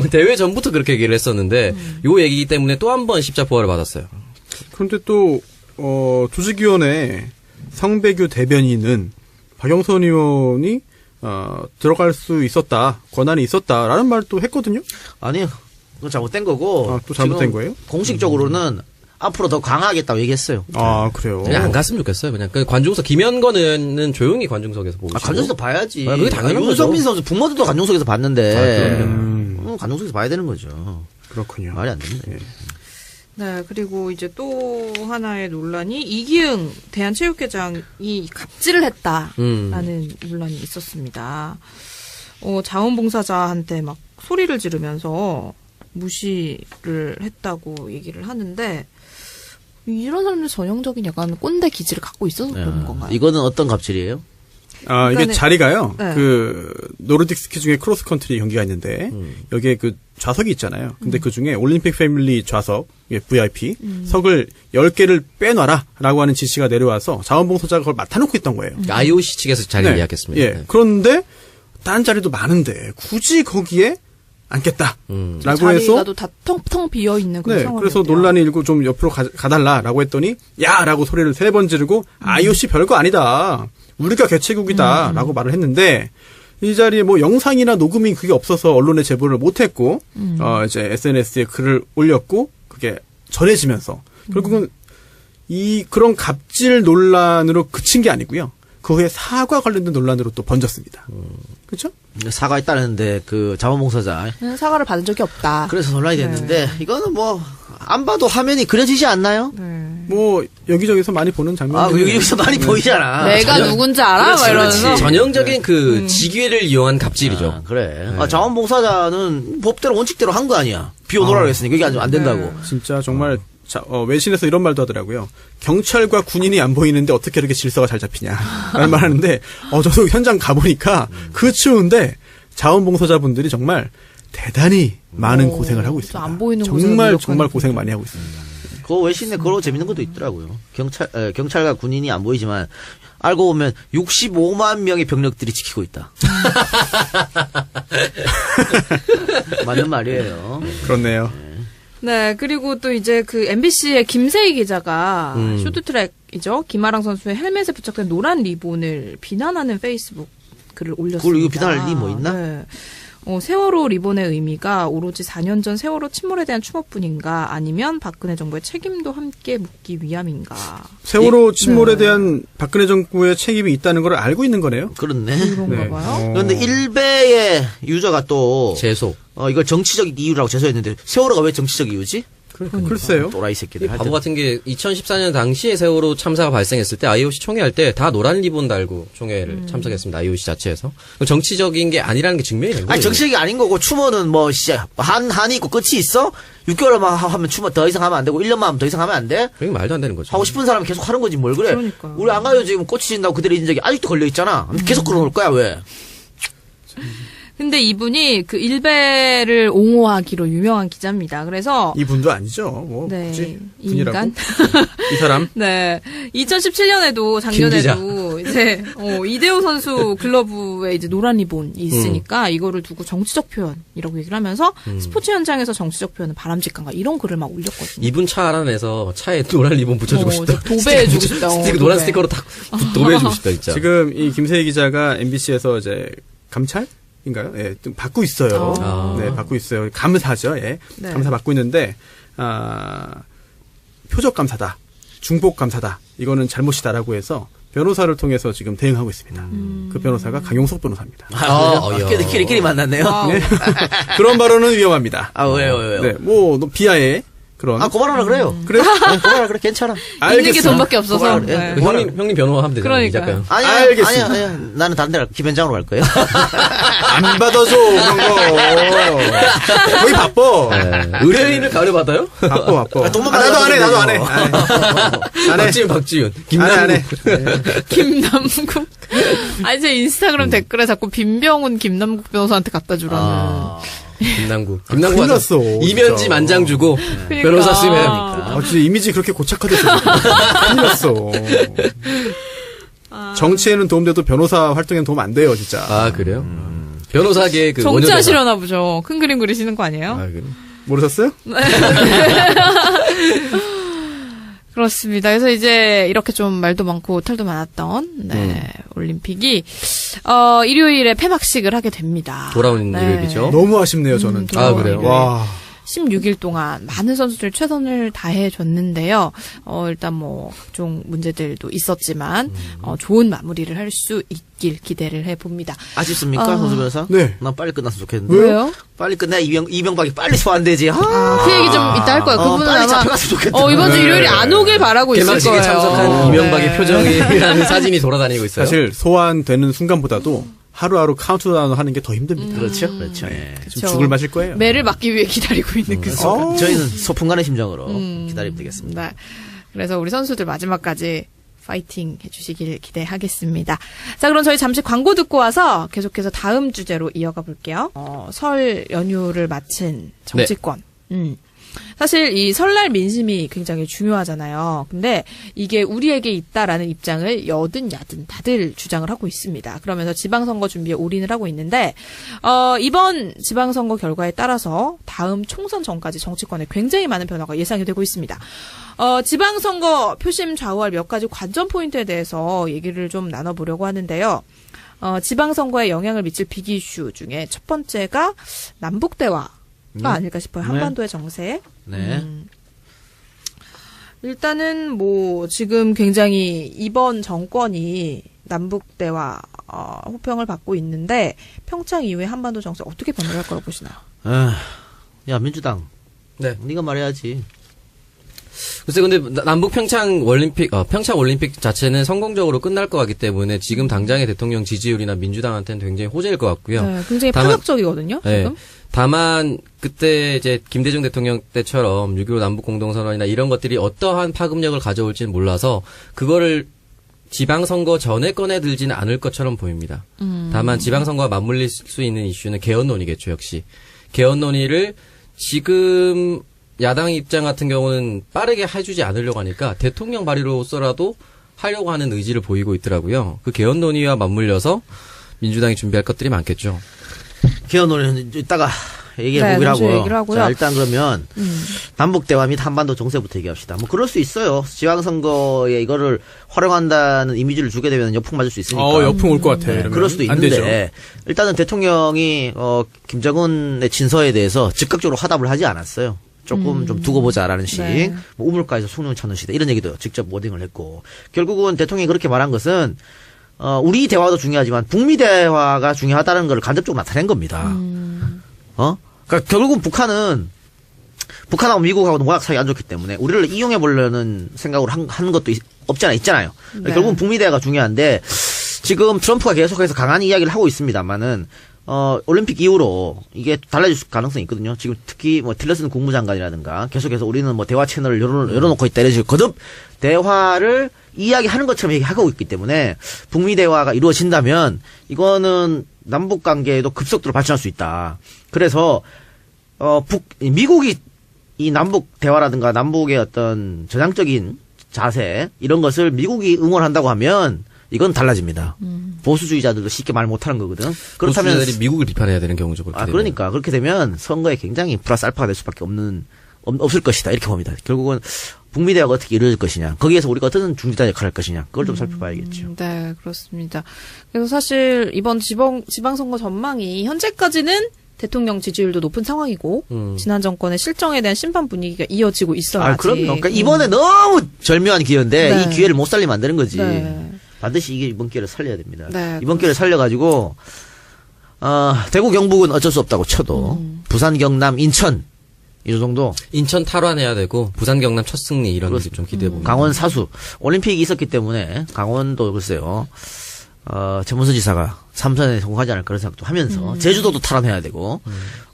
[SPEAKER 3] 대회 전부터 그렇게 얘기를 했었는데 요 얘기 때문에 또 한 번 십자포화를 받았어요.
[SPEAKER 4] 그런데 또 조직위원회 성배규 대변인은 박영선 의원이 들어갈 수 있었다, 권한이 있었다라는 말도 했거든요.
[SPEAKER 2] 아니요. 그건 잘못된 거고.
[SPEAKER 4] 또 잘못된
[SPEAKER 2] 지금
[SPEAKER 4] 거예요?
[SPEAKER 2] 공식적으로는 앞으로 더 강화하겠다고 얘기했어요.
[SPEAKER 4] 아 그래요.
[SPEAKER 3] 그냥 안 갔으면 좋겠어요. 그냥 관중석 김현건 의원은 조용히 관중석에서 보고 싶고.
[SPEAKER 2] 관중석에서 봐야지.
[SPEAKER 3] 그게 당연한 거죠.
[SPEAKER 2] 윤성민 선수 부모들도 관중석에서 봤는데.
[SPEAKER 3] 그럼요.
[SPEAKER 2] 관중석에서 봐야 되는 거죠.
[SPEAKER 4] 그렇군요.
[SPEAKER 2] 말이 안 됩니다.
[SPEAKER 1] 네, 그리고 이제 또 하나의 논란이 이기흥 대한체육회장이 갑질을 했다라는 논란이 있었습니다. 자원봉사자한테 막 소리를 지르면서 무시를 했다고 얘기를 하는데 이런 사람들 전형적인 약간 꼰대 기질을 갖고 있어서 그런 건가요?
[SPEAKER 2] 이거는 어떤 갑질이에요?
[SPEAKER 4] 이게 자리가요.
[SPEAKER 1] 네.
[SPEAKER 4] 그 노르딕 스키 중에 크로스 컨트리 경기가 있는데 여기에 그 좌석이 있잖아요. 근데 그 중에 올림픽 패밀리 좌석, VIP 석을 10개를 빼놔라라고 하는 지시가 내려와서 자원봉사자가 그걸 맡아놓고 있던 거예요.
[SPEAKER 3] IOC 측에서 자리를 예약했습니다.
[SPEAKER 4] 예.
[SPEAKER 3] 네.
[SPEAKER 4] 그런데 다른 자리도 많은데 굳이 거기에 앉겠다라고
[SPEAKER 1] 자리가
[SPEAKER 4] 해서
[SPEAKER 1] 또 다 텅텅 비어 있는 그런
[SPEAKER 4] 네,
[SPEAKER 1] 상황이었대요.
[SPEAKER 4] 그래서 논란이 일고 좀 옆으로 가달라라고 했더니 야라고 소리를 3번 지르고 IOC 별거 아니다. 우리가 개최국이다라고 말을 했는데 이 자리에 뭐 영상이나 녹음이 그게 없어서 언론에 제보를 못했고 이제 SNS에 글을 올렸고 그게 전해지면서 결국은 이 그런 갑질 논란으로 그친 게 아니고요. 그 후에 사과 관련된 논란으로 또 번졌습니다. 그렇죠?
[SPEAKER 2] 사과했다는데 그 자원봉사자
[SPEAKER 1] 사과를 받은 적이 없다.
[SPEAKER 2] 그래서 논란이 됐는데 이거는 뭐 안 봐도 화면이 그려지지 않나요?
[SPEAKER 4] 뭐 여기저기서 많이 보는 장면.
[SPEAKER 2] 여기서 많이 보이잖아.
[SPEAKER 1] 내가 누군지 알아? 막 이러면서.
[SPEAKER 3] 전형적인 그 직위를 이용한 갑질이죠.
[SPEAKER 2] 그래. 자원봉사자는 법대로 원칙대로 한 거 아니야. 비워놓으라고 했으니까 여기 안 된다고.
[SPEAKER 4] 진짜 정말 외신에서 이런 말도 하더라고요. 경찰과 군인이 안 보이는데 어떻게 이렇게 질서가 잘 잡히냐. 라는 말 하는데, 저도 현장 가보니까 그 추운데 자원봉사자분들이 정말 대단히 많은 고생을 하고 있습니다.
[SPEAKER 1] 안 보이는
[SPEAKER 4] 정말 고생 많이 하고 있습니다.
[SPEAKER 2] 그 외신에 그런 재밌는 것도 있더라고요. 경찰과 군인이 안 보이지만 알고 보면 65만 명의 병력들이 지키고 있다. 맞는 말이에요.
[SPEAKER 4] 그렇네요.
[SPEAKER 1] 네, 그리고 또 이제 그 MBC의 김세희 기자가 쇼트트랙이죠. 김아랑 선수의 헬멧에 부착된 노란 리본을 비난하는 페이스북 글을 올렸습니다.
[SPEAKER 2] 그걸 이거 비난할 일이 뭐 있나?
[SPEAKER 1] 네. 세월호 리본의 의미가 오로지 4년 전 세월호 침몰에 대한 추모뿐인가 아니면 박근혜 정부의 책임도 함께 묻기 위함인가.
[SPEAKER 4] 세월호 침몰에 대한 박근혜 정부의 책임이 있다는 걸 알고 있는 거네요.
[SPEAKER 2] 그렇네.
[SPEAKER 1] 그런가 봐요.
[SPEAKER 2] 그런데 일베의 유저가 또
[SPEAKER 3] 제소.
[SPEAKER 2] 이걸 정치적 이유라고 제소했는데 세월호가 왜 정치적 이유지?
[SPEAKER 4] 글쎄요.
[SPEAKER 2] 또라이 새끼들.
[SPEAKER 3] 바보 같은 게 2014년 당시에 세월호 참사가 발생했을 때 IOC 총회할 때 다 노란 리본 달고 총회를 참석했습니다. IOC 자체에서. 정치적인 게 아니라는 게 증명이 된 거예요.
[SPEAKER 2] 아니 정치적이 아닌 거고 추모는 뭐 진짜 한이 있고 끝이 있어? 6개월만 하면 추모 더 이상 하면 안 되고 1년만 하면 더 이상 하면 안 돼?
[SPEAKER 3] 그게 말도 안 되는 거죠.
[SPEAKER 2] 하고 싶은 사람은 계속 하는 거지 뭘 그래?
[SPEAKER 1] 그러니까.
[SPEAKER 2] 우리 안 가요 지금 꽃이 진다고 그대로 잊은 적이 아직도 걸려 있잖아. 계속 그러놓을 거야 왜?
[SPEAKER 1] 근데 이분이 그 일베를 옹호하기로 유명한 기자입니다. 그래서
[SPEAKER 4] 이분도 아니죠. 뭐
[SPEAKER 1] 네,
[SPEAKER 4] 굳이
[SPEAKER 1] 이
[SPEAKER 4] 분이라고.
[SPEAKER 1] 인간.
[SPEAKER 4] 이 사람.
[SPEAKER 1] 네. 2017년에도 작년에도 이제 이대호 선수 글러브에 이제 노란 리본이 있으니까 이거를 두고 정치적 표현이라고 얘기를 하면서 스포츠 현장에서 정치적 표현은 바람직한가 이런 글을 막 올렸거든요.
[SPEAKER 3] 이분 차 안에서 차에 노란 리본 붙여주고 싶다.
[SPEAKER 1] 도배해주고 싶다.
[SPEAKER 3] 노란 스티커로 딱 도배해주고 싶다 진짜.
[SPEAKER 4] 지금 이 김세희 기자가 MBC에서 이제 감찰인가요? 예, 좀 받고 있어요. 네, 받고 있어요. 감사죠. 예.
[SPEAKER 1] 네.
[SPEAKER 4] 감사 받고 있는데 표적 감사다. 중복 감사다. 이거는 잘못이다라고 해서 변호사를 통해서 지금 대응하고 있습니다. 그 변호사가 강용석 변호사입니다.
[SPEAKER 2] 끼리끼리 만났네요.
[SPEAKER 4] 네. 그런 발언은 위험합니다.
[SPEAKER 2] 왜요?
[SPEAKER 4] 네, 뭐 비하에 그런.
[SPEAKER 2] 고발하라 그래요.
[SPEAKER 4] 그래?
[SPEAKER 2] 고발하라 그래 괜찮아.
[SPEAKER 1] 있는 게 돈밖에 없어서.
[SPEAKER 2] 고발하래.
[SPEAKER 1] 네.
[SPEAKER 3] 형님 변호하면 되잖아요.
[SPEAKER 1] 그러니까요.
[SPEAKER 2] 아니야. 나는 다른 데로 김현장으로 갈 거예요.
[SPEAKER 4] 안 받아줘 그런 거. 거기 바빠.
[SPEAKER 3] 네. 의뢰인을 가려받아요?
[SPEAKER 4] 바빠.
[SPEAKER 2] 돈만
[SPEAKER 4] 나도 안 해.
[SPEAKER 2] 가져가면
[SPEAKER 4] 안 해.
[SPEAKER 3] 박지윤.
[SPEAKER 4] 안 해.
[SPEAKER 1] 김남국. 아니, 제 인스타그램 댓글에 자꾸 빈병훈 김남국 변호사한테 갖다 주라는.
[SPEAKER 3] 김남국.
[SPEAKER 4] 큰일 났어.
[SPEAKER 3] 이면지
[SPEAKER 4] 진짜.
[SPEAKER 3] 만장 주고
[SPEAKER 1] 그러니까.
[SPEAKER 3] 변호사 쓰면.
[SPEAKER 4] 진짜 이미지 그렇게 고착화됐어. 큰일 났어. 정치에는 도움돼도 변호사 활동에는 도움 안 돼요, 진짜.
[SPEAKER 3] 아, 그래요? 변호사계 그
[SPEAKER 1] 정치하시려나 보죠. 큰 그림 그리시는 거 아니에요?
[SPEAKER 3] 아, 그래.
[SPEAKER 4] 모르셨어요?
[SPEAKER 1] 그렇습니다. 그래서 이제 이렇게 좀 말도 많고 탈도 많았던 올림픽이 일요일에 폐막식을 하게 됩니다.
[SPEAKER 3] 돌아오는
[SPEAKER 1] 네.
[SPEAKER 3] 일요일이죠.
[SPEAKER 4] 너무 아쉽네요, 저는.
[SPEAKER 3] 아, 그래요?
[SPEAKER 4] 와.
[SPEAKER 1] 16일 동안 많은 선수들이 최선을 다해줬는데요. 일단 뭐 각종 문제들도 있었지만 좋은 마무리를 할 수 있길 기대를 해봅니다.
[SPEAKER 2] 아쉽습니까, 선수 변호사?
[SPEAKER 4] 네.
[SPEAKER 2] 난 빨리 끝났으면 좋겠는데.
[SPEAKER 1] 왜요?
[SPEAKER 2] 빨리 끝내 이명박이 빨리 소환되지.
[SPEAKER 1] 그 얘기 좀 이따 할 거예요. 그분은
[SPEAKER 2] 빨리
[SPEAKER 1] 아마
[SPEAKER 2] 잡혀갔으면 좋겠다.
[SPEAKER 1] 이번 주 일요일에 안 오길 바라고 있을
[SPEAKER 3] 개막식에
[SPEAKER 1] 거예요.
[SPEAKER 3] 참석한 이명박의
[SPEAKER 1] 네.
[SPEAKER 3] 표정이라는 사진이 돌아다니고 있어요.
[SPEAKER 4] 사실 소환되는 순간보다도 하루하루 카운트다운 하는 게 더 힘듭니다.
[SPEAKER 2] 그렇죠, 그렇죠. 예.
[SPEAKER 4] 지금 죽을 맛일 거예요.
[SPEAKER 1] 매를 맞기 위해 기다리고 있는 그 순간.
[SPEAKER 2] 저희는 소풍간의 심정으로 기다리면 되겠습니다.
[SPEAKER 1] 네. 그래서 우리 선수들 마지막까지 파이팅 해주시길 기대하겠습니다. 자, 그럼 저희 잠시 광고 듣고 와서 계속해서 다음 주제로 이어가 볼게요. 설 연휴를 마친 정치권. 사실 이 설날 민심이 굉장히 중요하잖아요. 근데 이게 우리에게 있다라는 입장을 여든 야든 다들 주장을 하고 있습니다. 그러면서 지방선거 준비에 올인을 하고 있는데 이번 지방선거 결과에 따라서 다음 총선 전까지 정치권에 굉장히 많은 변화가 예상이 되고 있습니다. 지방선거 표심 좌우할 몇 가지 관전 포인트에 대해서 얘기를 좀 나눠보려고 하는데요. 지방선거에 영향을 미칠 빅 이슈 중에 첫 번째가 남북대화가 아닐까 싶어요. 한반도의 정세.
[SPEAKER 2] 네.
[SPEAKER 1] 일단은 뭐 지금 굉장히 이번 정권이 남북대화 호평을 받고 있는데 평창 이후에 한반도 정세 어떻게 변화할 거라고 보시나요?
[SPEAKER 2] 야, 민주당.
[SPEAKER 3] 네.
[SPEAKER 2] 네가 말해야지.
[SPEAKER 3] 글쎄, 근데 남북 평창 올림픽 자체는 성공적으로 끝날 것 같기 때문에 지금 당장의 대통령 지지율이나 민주당한테는 굉장히 호재일 것 같고요.
[SPEAKER 1] 네, 굉장히
[SPEAKER 3] 다만-
[SPEAKER 1] 파격적이거든요. 지금.
[SPEAKER 3] 네. 다만 그때 이제 김대중 대통령 때처럼 6.15 남북 공동선언이나 이런 것들이 어떠한 파급력을 가져올지는 몰라서 그거를 지방선거 전에 꺼내들지는 않을 것처럼 보입니다. 다만 지방선거와 맞물릴 수 있는 이슈는 개헌 논의겠죠, 역시. 개헌 논의를 지금 야당 입장 같은 경우는 빠르게 해주지 않으려고 하니까 대통령 발의로서라도 하려고 하는 의지를 보이고 있더라고요. 그 개헌 논의와 맞물려서 민주당이 준비할 것들이 많겠죠.
[SPEAKER 2] 개헌 논의는 이따가 얘기해
[SPEAKER 1] 네,
[SPEAKER 2] 보기로
[SPEAKER 1] 잠시
[SPEAKER 2] 하고요.
[SPEAKER 1] 얘기를 하고요.
[SPEAKER 2] 자, 일단 그러면 남북대화 및 한반도 정세부터 얘기합시다. 뭐 그럴 수 있어요. 지방선거에 이거를 활용한다는 이미지를 주게 되면 역풍 맞을 수 있으니까.
[SPEAKER 4] 역풍 올 것 같아.
[SPEAKER 2] 네,
[SPEAKER 4] 이러면.
[SPEAKER 2] 그럴 수도
[SPEAKER 4] 안 되죠.
[SPEAKER 2] 있는데 일단은 대통령이 김정은의 친서에 대해서 즉각적으로 화답을 하지 않았어요. 조금 좀 두고 보자라는 식.
[SPEAKER 1] 네.
[SPEAKER 2] 뭐 우물가에서 숭늉 찾는 시대 이런 얘기도 직접 워딩을 했고 결국은 대통령이 그렇게 말한 것은 우리 대화도 중요하지만 북미 대화가 중요하다는 걸 간접적으로 나타낸 겁니다. 그러니까 결국은 북한하고 미국하고는 워낙 사이가 안 좋기 때문에 우리를 이용해 보려는 생각으로 하는 것도 없지 않아 있잖아요.
[SPEAKER 1] 네.
[SPEAKER 2] 결국은 북미 대화가 중요한데 지금 트럼프가 계속해서 강한 이야기를 하고 있습니다만은 올림픽 이후로 이게 달라질 가능성이 있거든요. 지금 특히 뭐 틸러슨 국무장관이라든가 계속해서 우리는 뭐 대화 채널을 열어놓고 있다 이런 식으로 거듭 대화를 이야기하는 것처럼 얘기하고 있기 때문에 북미 대화가 이루어진다면 이거는 남북 관계에도 급속도로 발전할 수 있다. 그래서 미국이 이 남북 대화라든가 남북의 어떤 전향적인 자세 이런 것을 미국이 응원한다고 하면 이건 달라집니다. 보수주의자들도 쉽게 말 못하는 거거든. 그렇다면
[SPEAKER 3] 보수자들이 미국을 비판해야 되는 경우죠. 그렇게 되면.
[SPEAKER 2] 그러니까 그렇게 되면 선거에 굉장히 플러스 알파가 될 수밖에 없을 것이다 이렇게 봅니다. 결국은 북미 대화가 어떻게 이루어질 것이냐, 거기에서 우리가 어떤 중재자 역할을 할 것이냐, 그걸 좀 살펴봐야겠죠.
[SPEAKER 1] 네, 그렇습니다. 그래서 사실 이번 지방선거 전망이 현재까지는 대통령 지지율도 높은 상황이고 지난 정권의 실정에 대한 심판 분위기가 이어지고 있어요. 아직.
[SPEAKER 2] 그럼요. 그러니까 이번에 너무 절묘한 기회인데
[SPEAKER 1] 네.
[SPEAKER 2] 이 기회를 못 살리면 안 되는 거지.
[SPEAKER 1] 네.
[SPEAKER 2] 반드시 이번 기회를 살려야 됩니다.
[SPEAKER 1] 네,
[SPEAKER 2] 이번 기회를 살려가지고 대구 경북은 어쩔 수 없다고 쳐도 부산 경남 인천 이 정도
[SPEAKER 3] 인천 탈환해야 되고 부산 경남 첫 승리 이런 게 좀 기대해 봅니다.
[SPEAKER 2] 강원 사수 올림픽이 있었기 때문에 강원도 글쎄요 최문수 지사가 3선에 성공하지 않을 그런 생각도 하면서 제주도도 탈환해야 되고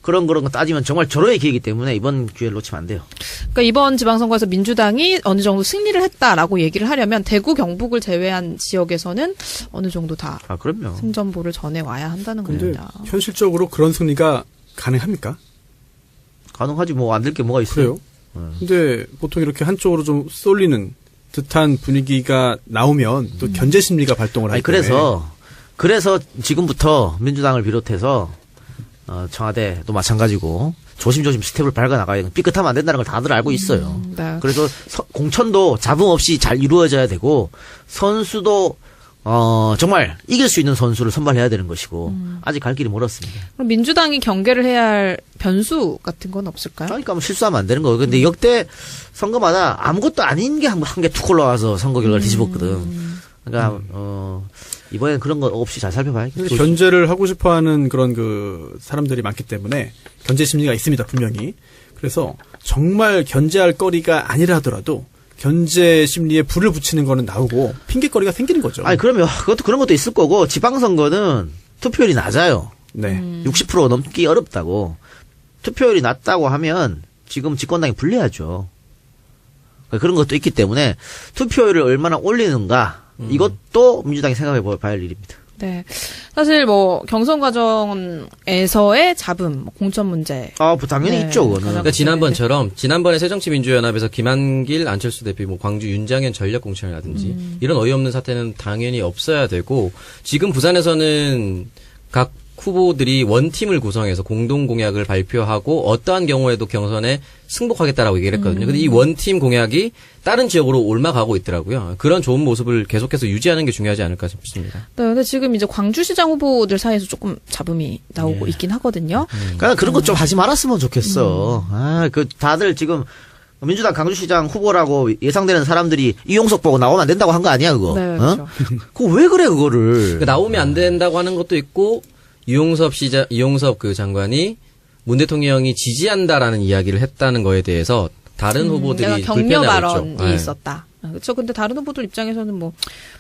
[SPEAKER 2] 그런 거 따지면 정말 절호의 기회이기 때문에 이번 기회를 놓치면 안 돼요.
[SPEAKER 1] 그러니까 이번 지방선거에서 민주당이 어느 정도 승리를 했다라고 얘기를 하려면 대구 경북을 제외한 지역에서는 어느 정도 다
[SPEAKER 2] 그럼요.
[SPEAKER 1] 승전보를 전해와야 한다는
[SPEAKER 4] 근데
[SPEAKER 1] 겁니다.
[SPEAKER 4] 현실적으로 그런 승리가 가능합니까?
[SPEAKER 2] 가능하지 뭐 안 될 게 뭐가 있어요.
[SPEAKER 4] 그래요? 근데 보통 이렇게 한쪽으로 좀 쏠리는 듯한 분위기가 나오면 또 견제 심리가 발동을 하기 때문에
[SPEAKER 2] 그래서 지금부터 민주당을 비롯해서 청와대도 마찬가지고 조심조심 스텝을 밟아 나가야 되고 삐끗하면 안 된다는 걸 다들 알고 있어요.
[SPEAKER 1] 네.
[SPEAKER 2] 그래서 공천도 잡음 없이 잘 이루어져야 되고 선수도 정말 이길 수 있는 선수를 선발해야 되는 것이고 아직 갈 길이 멀었습니다.
[SPEAKER 1] 그럼 민주당이 경계를 해야 할 변수 같은 건 없을까요?
[SPEAKER 2] 그러니까 뭐 실수하면 안 되는 거고. 근데 역대 선거마다 아무것도 아닌 게 한 개 툭 올라와서 선거 결과를 뒤집었거든. 그러니까 이번엔 그런 거 없이 잘 살펴봐야겠죠.
[SPEAKER 4] 견제를 하고 싶어하는 그런 사람들이 많기 때문에 견제 심리가 있습니다, 분명히. 그래서 정말 견제할 거리가 아니라 하더라도 견제 심리에 불을 붙이는 거는 나오고 핑계거리가 생기는 거죠.
[SPEAKER 2] 아니 그러면 그런 것도 있을 거고 지방선거는 투표율이 낮아요.
[SPEAKER 4] 네.
[SPEAKER 2] 60% 넘기 어렵다고. 투표율이 낮다고 하면 지금 집권당이 불리하죠. 그런 것도 있기 때문에 투표율을 얼마나 올리는가 이것도 민주당이 생각해 봐야 할 일입니다.
[SPEAKER 1] 네. 사실 경선 과정에서의 잡음, 공천 문제.
[SPEAKER 2] 당연히
[SPEAKER 1] 네.
[SPEAKER 2] 있죠, 그거는.
[SPEAKER 3] 그러니까 지난번에 새정치민주연합에서 김한길, 안철수 대표, 광주 윤장현 전력 공천이라든지 이런 어이없는 사태는 당연히 없어야 되고 지금 부산에서는 각 후보들이 원팀을 구성해서 공동 공약을 발표하고 어떠한 경우에도 경선에 승복하겠다라고 얘기를 했거든요. 근데 이 원팀 공약이 다른 지역으로 옮아가고 있더라고요. 그런 좋은 모습을 계속해서 유지하는 게 중요하지 않을까 싶습니다.
[SPEAKER 1] 네, 근데 지금 이제 광주시장 후보들 사이에서 조금 잡음이 나오고 있긴 하거든요.
[SPEAKER 2] 그러니까 그런 것 좀 하지 말았으면 좋겠어. 다들 지금 민주당 강주시장 후보라고 예상되는 사람들이 이용석 보고 나오면 안 된다고 한 거 아니야, 그거?
[SPEAKER 1] 네, 그렇죠.
[SPEAKER 2] 그거 왜 그래, 그거를?
[SPEAKER 3] 그러니까 나오면 안 된다고 하는 것도 있고 이용섭 장관이 문 대통령이 지지한다라는 이야기를 했다는 거에 대해서 다른 후보들이
[SPEAKER 1] 내가 격려
[SPEAKER 3] 불편해하고
[SPEAKER 1] 발언이
[SPEAKER 3] 있죠. 네.
[SPEAKER 1] 있었다. 그렇죠. 근데 다른 후보들 입장에서는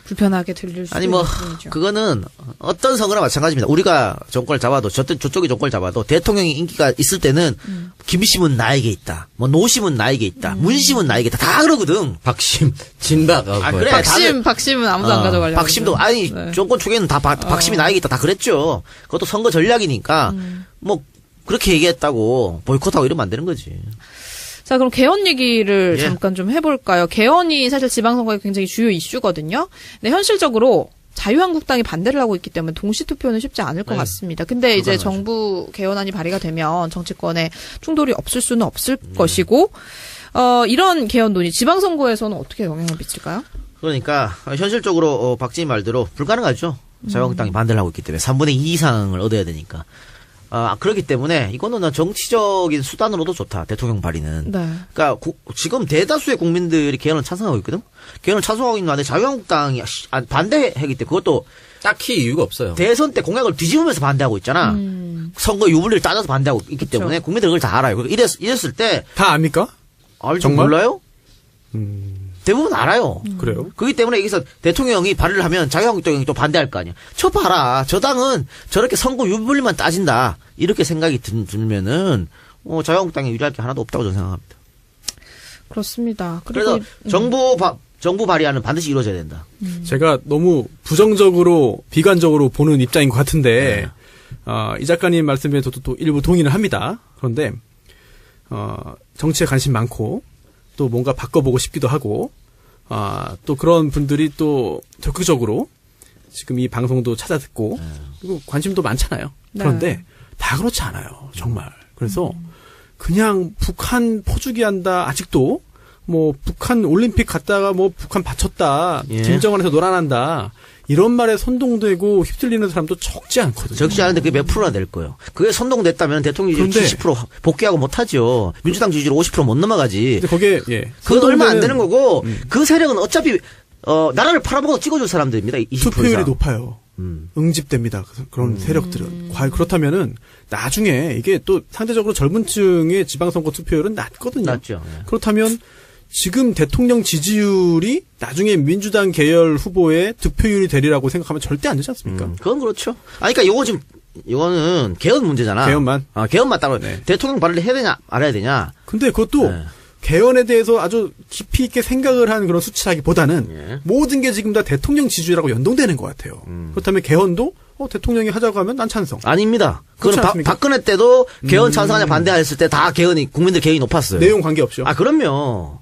[SPEAKER 1] 불편하게 들릴 수 있는 부분이죠.
[SPEAKER 2] 그거는 어떤 선거나 마찬가지입니다. 우리가 정권을 잡아도 저쪽이 정권을 잡아도 대통령이 인기가 있을 때는 김심은 나에게 있다. 노심은 나에게 있다. 문심은 나에게 있다. 다 그러거든.
[SPEAKER 3] 박심, 진박.
[SPEAKER 2] 그래.
[SPEAKER 1] 박심은 아무도 안 가져가려고.
[SPEAKER 2] 박심도
[SPEAKER 1] 네.
[SPEAKER 2] 정권 초기에는 다 박심이 나에게 있다. 다 그랬죠. 그것도 선거 전략이니까 그렇게 얘기했다고 보이콧하고 이러면 안 되는 거지.
[SPEAKER 1] 자, 그럼 개헌 얘기를
[SPEAKER 2] 예.
[SPEAKER 1] 잠깐 좀 해볼까요? 개헌이 사실 지방선거의 굉장히 주요 이슈거든요. 근데 현실적으로 자유한국당이 반대를 하고 있기 때문에 동시투표는 쉽지 않을 것 같습니다. 근데 이제
[SPEAKER 2] 불가능하죠.
[SPEAKER 1] 정부 개헌안이 발의가 되면 정치권에 충돌이 없을 수는 없을 것이고, 이런 개헌 논의 지방선거에서는 어떻게 영향을 미칠까요?
[SPEAKER 2] 그러니까 현실적으로 박지희 말대로 불가능하죠. 자유한국당이 반대를 하고 있기 때문에 3분의 2 이상을 얻어야 되니까. 그렇기 때문에 이거는 정치적인 수단으로도 좋다. 대통령 발의는.
[SPEAKER 1] 네.
[SPEAKER 2] 그러니까 지금 대다수의 국민들이 개헌을 찬성하고 있거든. 개헌을 찬성하고 있는데 자유한국당이 반대하기 때문에 그것도
[SPEAKER 3] 딱히 이유가 없어요.
[SPEAKER 2] 대선 때 공약을 뒤집으면서 반대하고 있잖아. 선거 유불리를 따져서 반대하고 있기
[SPEAKER 1] 그쵸.
[SPEAKER 2] 때문에 국민들은 그걸 다 알아요. 이랬을 때
[SPEAKER 4] 다 압니까?
[SPEAKER 2] 알지
[SPEAKER 4] 정말?
[SPEAKER 2] 몰라요? 대부분 알아요.
[SPEAKER 4] 그래요?
[SPEAKER 2] 그렇기 때문에 여기서 대통령이 발의를 하면 자유한국당이 또 반대할 거 아니야. 저 봐라. 저 당은 저렇게 선거 유불리만 따진다. 이렇게 생각이 들면은 자유한국당이 유리할 게 하나도 없다고 저는 생각합니다.
[SPEAKER 1] 그렇습니다.
[SPEAKER 2] 그래서 정부 발의안은 반드시 이루어져야 된다.
[SPEAKER 4] 제가 너무 부정적으로 비관적으로 보는 입장인 것 같은데 이 작가님 말씀에 저도 또 일부 동의를 합니다. 그런데 정치에 관심 많고 또 뭔가 바꿔보고 싶기도 하고 또 그런 분들이 또 적극적으로 지금 이 방송도 찾아듣고 그리고 관심도 많잖아요.
[SPEAKER 1] 네.
[SPEAKER 4] 그런데 다 그렇지 않아요. 정말. 그래서 그냥 북한 퍼주기 한다. 아직도 북한 올림픽 갔다가 북한 바쳤다.
[SPEAKER 2] 예.
[SPEAKER 4] 김정은에서 놀아난다. 이런 말에 선동되고 휩쓸리는 사람도 적지 않거든요.
[SPEAKER 2] 적지 않은데 그게 몇 프로나 될 거예요. 그게 선동됐다면 대통령이
[SPEAKER 4] 그런데
[SPEAKER 2] 70% 복귀하고 못하죠. 민주당 지지율 50% 못 넘어가지.
[SPEAKER 4] 근데 거기에
[SPEAKER 2] 그건 얼마 안
[SPEAKER 4] 선동되는
[SPEAKER 2] 되는 거고 그 세력은 어차피 나라를 팔아먹어 찍어줄 사람들입니다. 20%
[SPEAKER 4] 투표율이
[SPEAKER 2] 이상.
[SPEAKER 4] 높아요. 응집됩니다. 그런 세력들은. 그렇다면은 나중에 이게 또 상대적으로 젊은 층의 지방선거 투표율은 낮거든요.
[SPEAKER 2] 낮죠. 예.
[SPEAKER 4] 그렇다면 지금 대통령 지지율이 나중에 민주당 계열 후보의 득표율이 되리라고 생각하면 절대 안 되지 않습니까?
[SPEAKER 2] 그건 그렇죠. 그러니까 이거는 개헌 문제잖아.
[SPEAKER 4] 개헌만.
[SPEAKER 2] 개헌만 따로
[SPEAKER 4] 네.
[SPEAKER 2] 대통령 발의를 해야 되냐 말아야 되냐.
[SPEAKER 4] 근데 그것도
[SPEAKER 2] 네.
[SPEAKER 4] 개헌에 대해서 아주 깊이 있게 생각을 한 그런 수치라기보다는
[SPEAKER 2] 예.
[SPEAKER 4] 모든 게 지금 다 대통령 지지율하고 연동되는 것 같아요. 그렇다면 개헌도 대통령이 하자고 하면 난 찬성.
[SPEAKER 2] 아닙니다.
[SPEAKER 4] 그렇지
[SPEAKER 2] 그거는
[SPEAKER 4] 않습니까?
[SPEAKER 2] 박근혜 때도 개헌 찬성하냐 반대했을 때 다 국민들 개헌이 높았어요.
[SPEAKER 4] 내용 관계없죠.
[SPEAKER 2] 그럼요.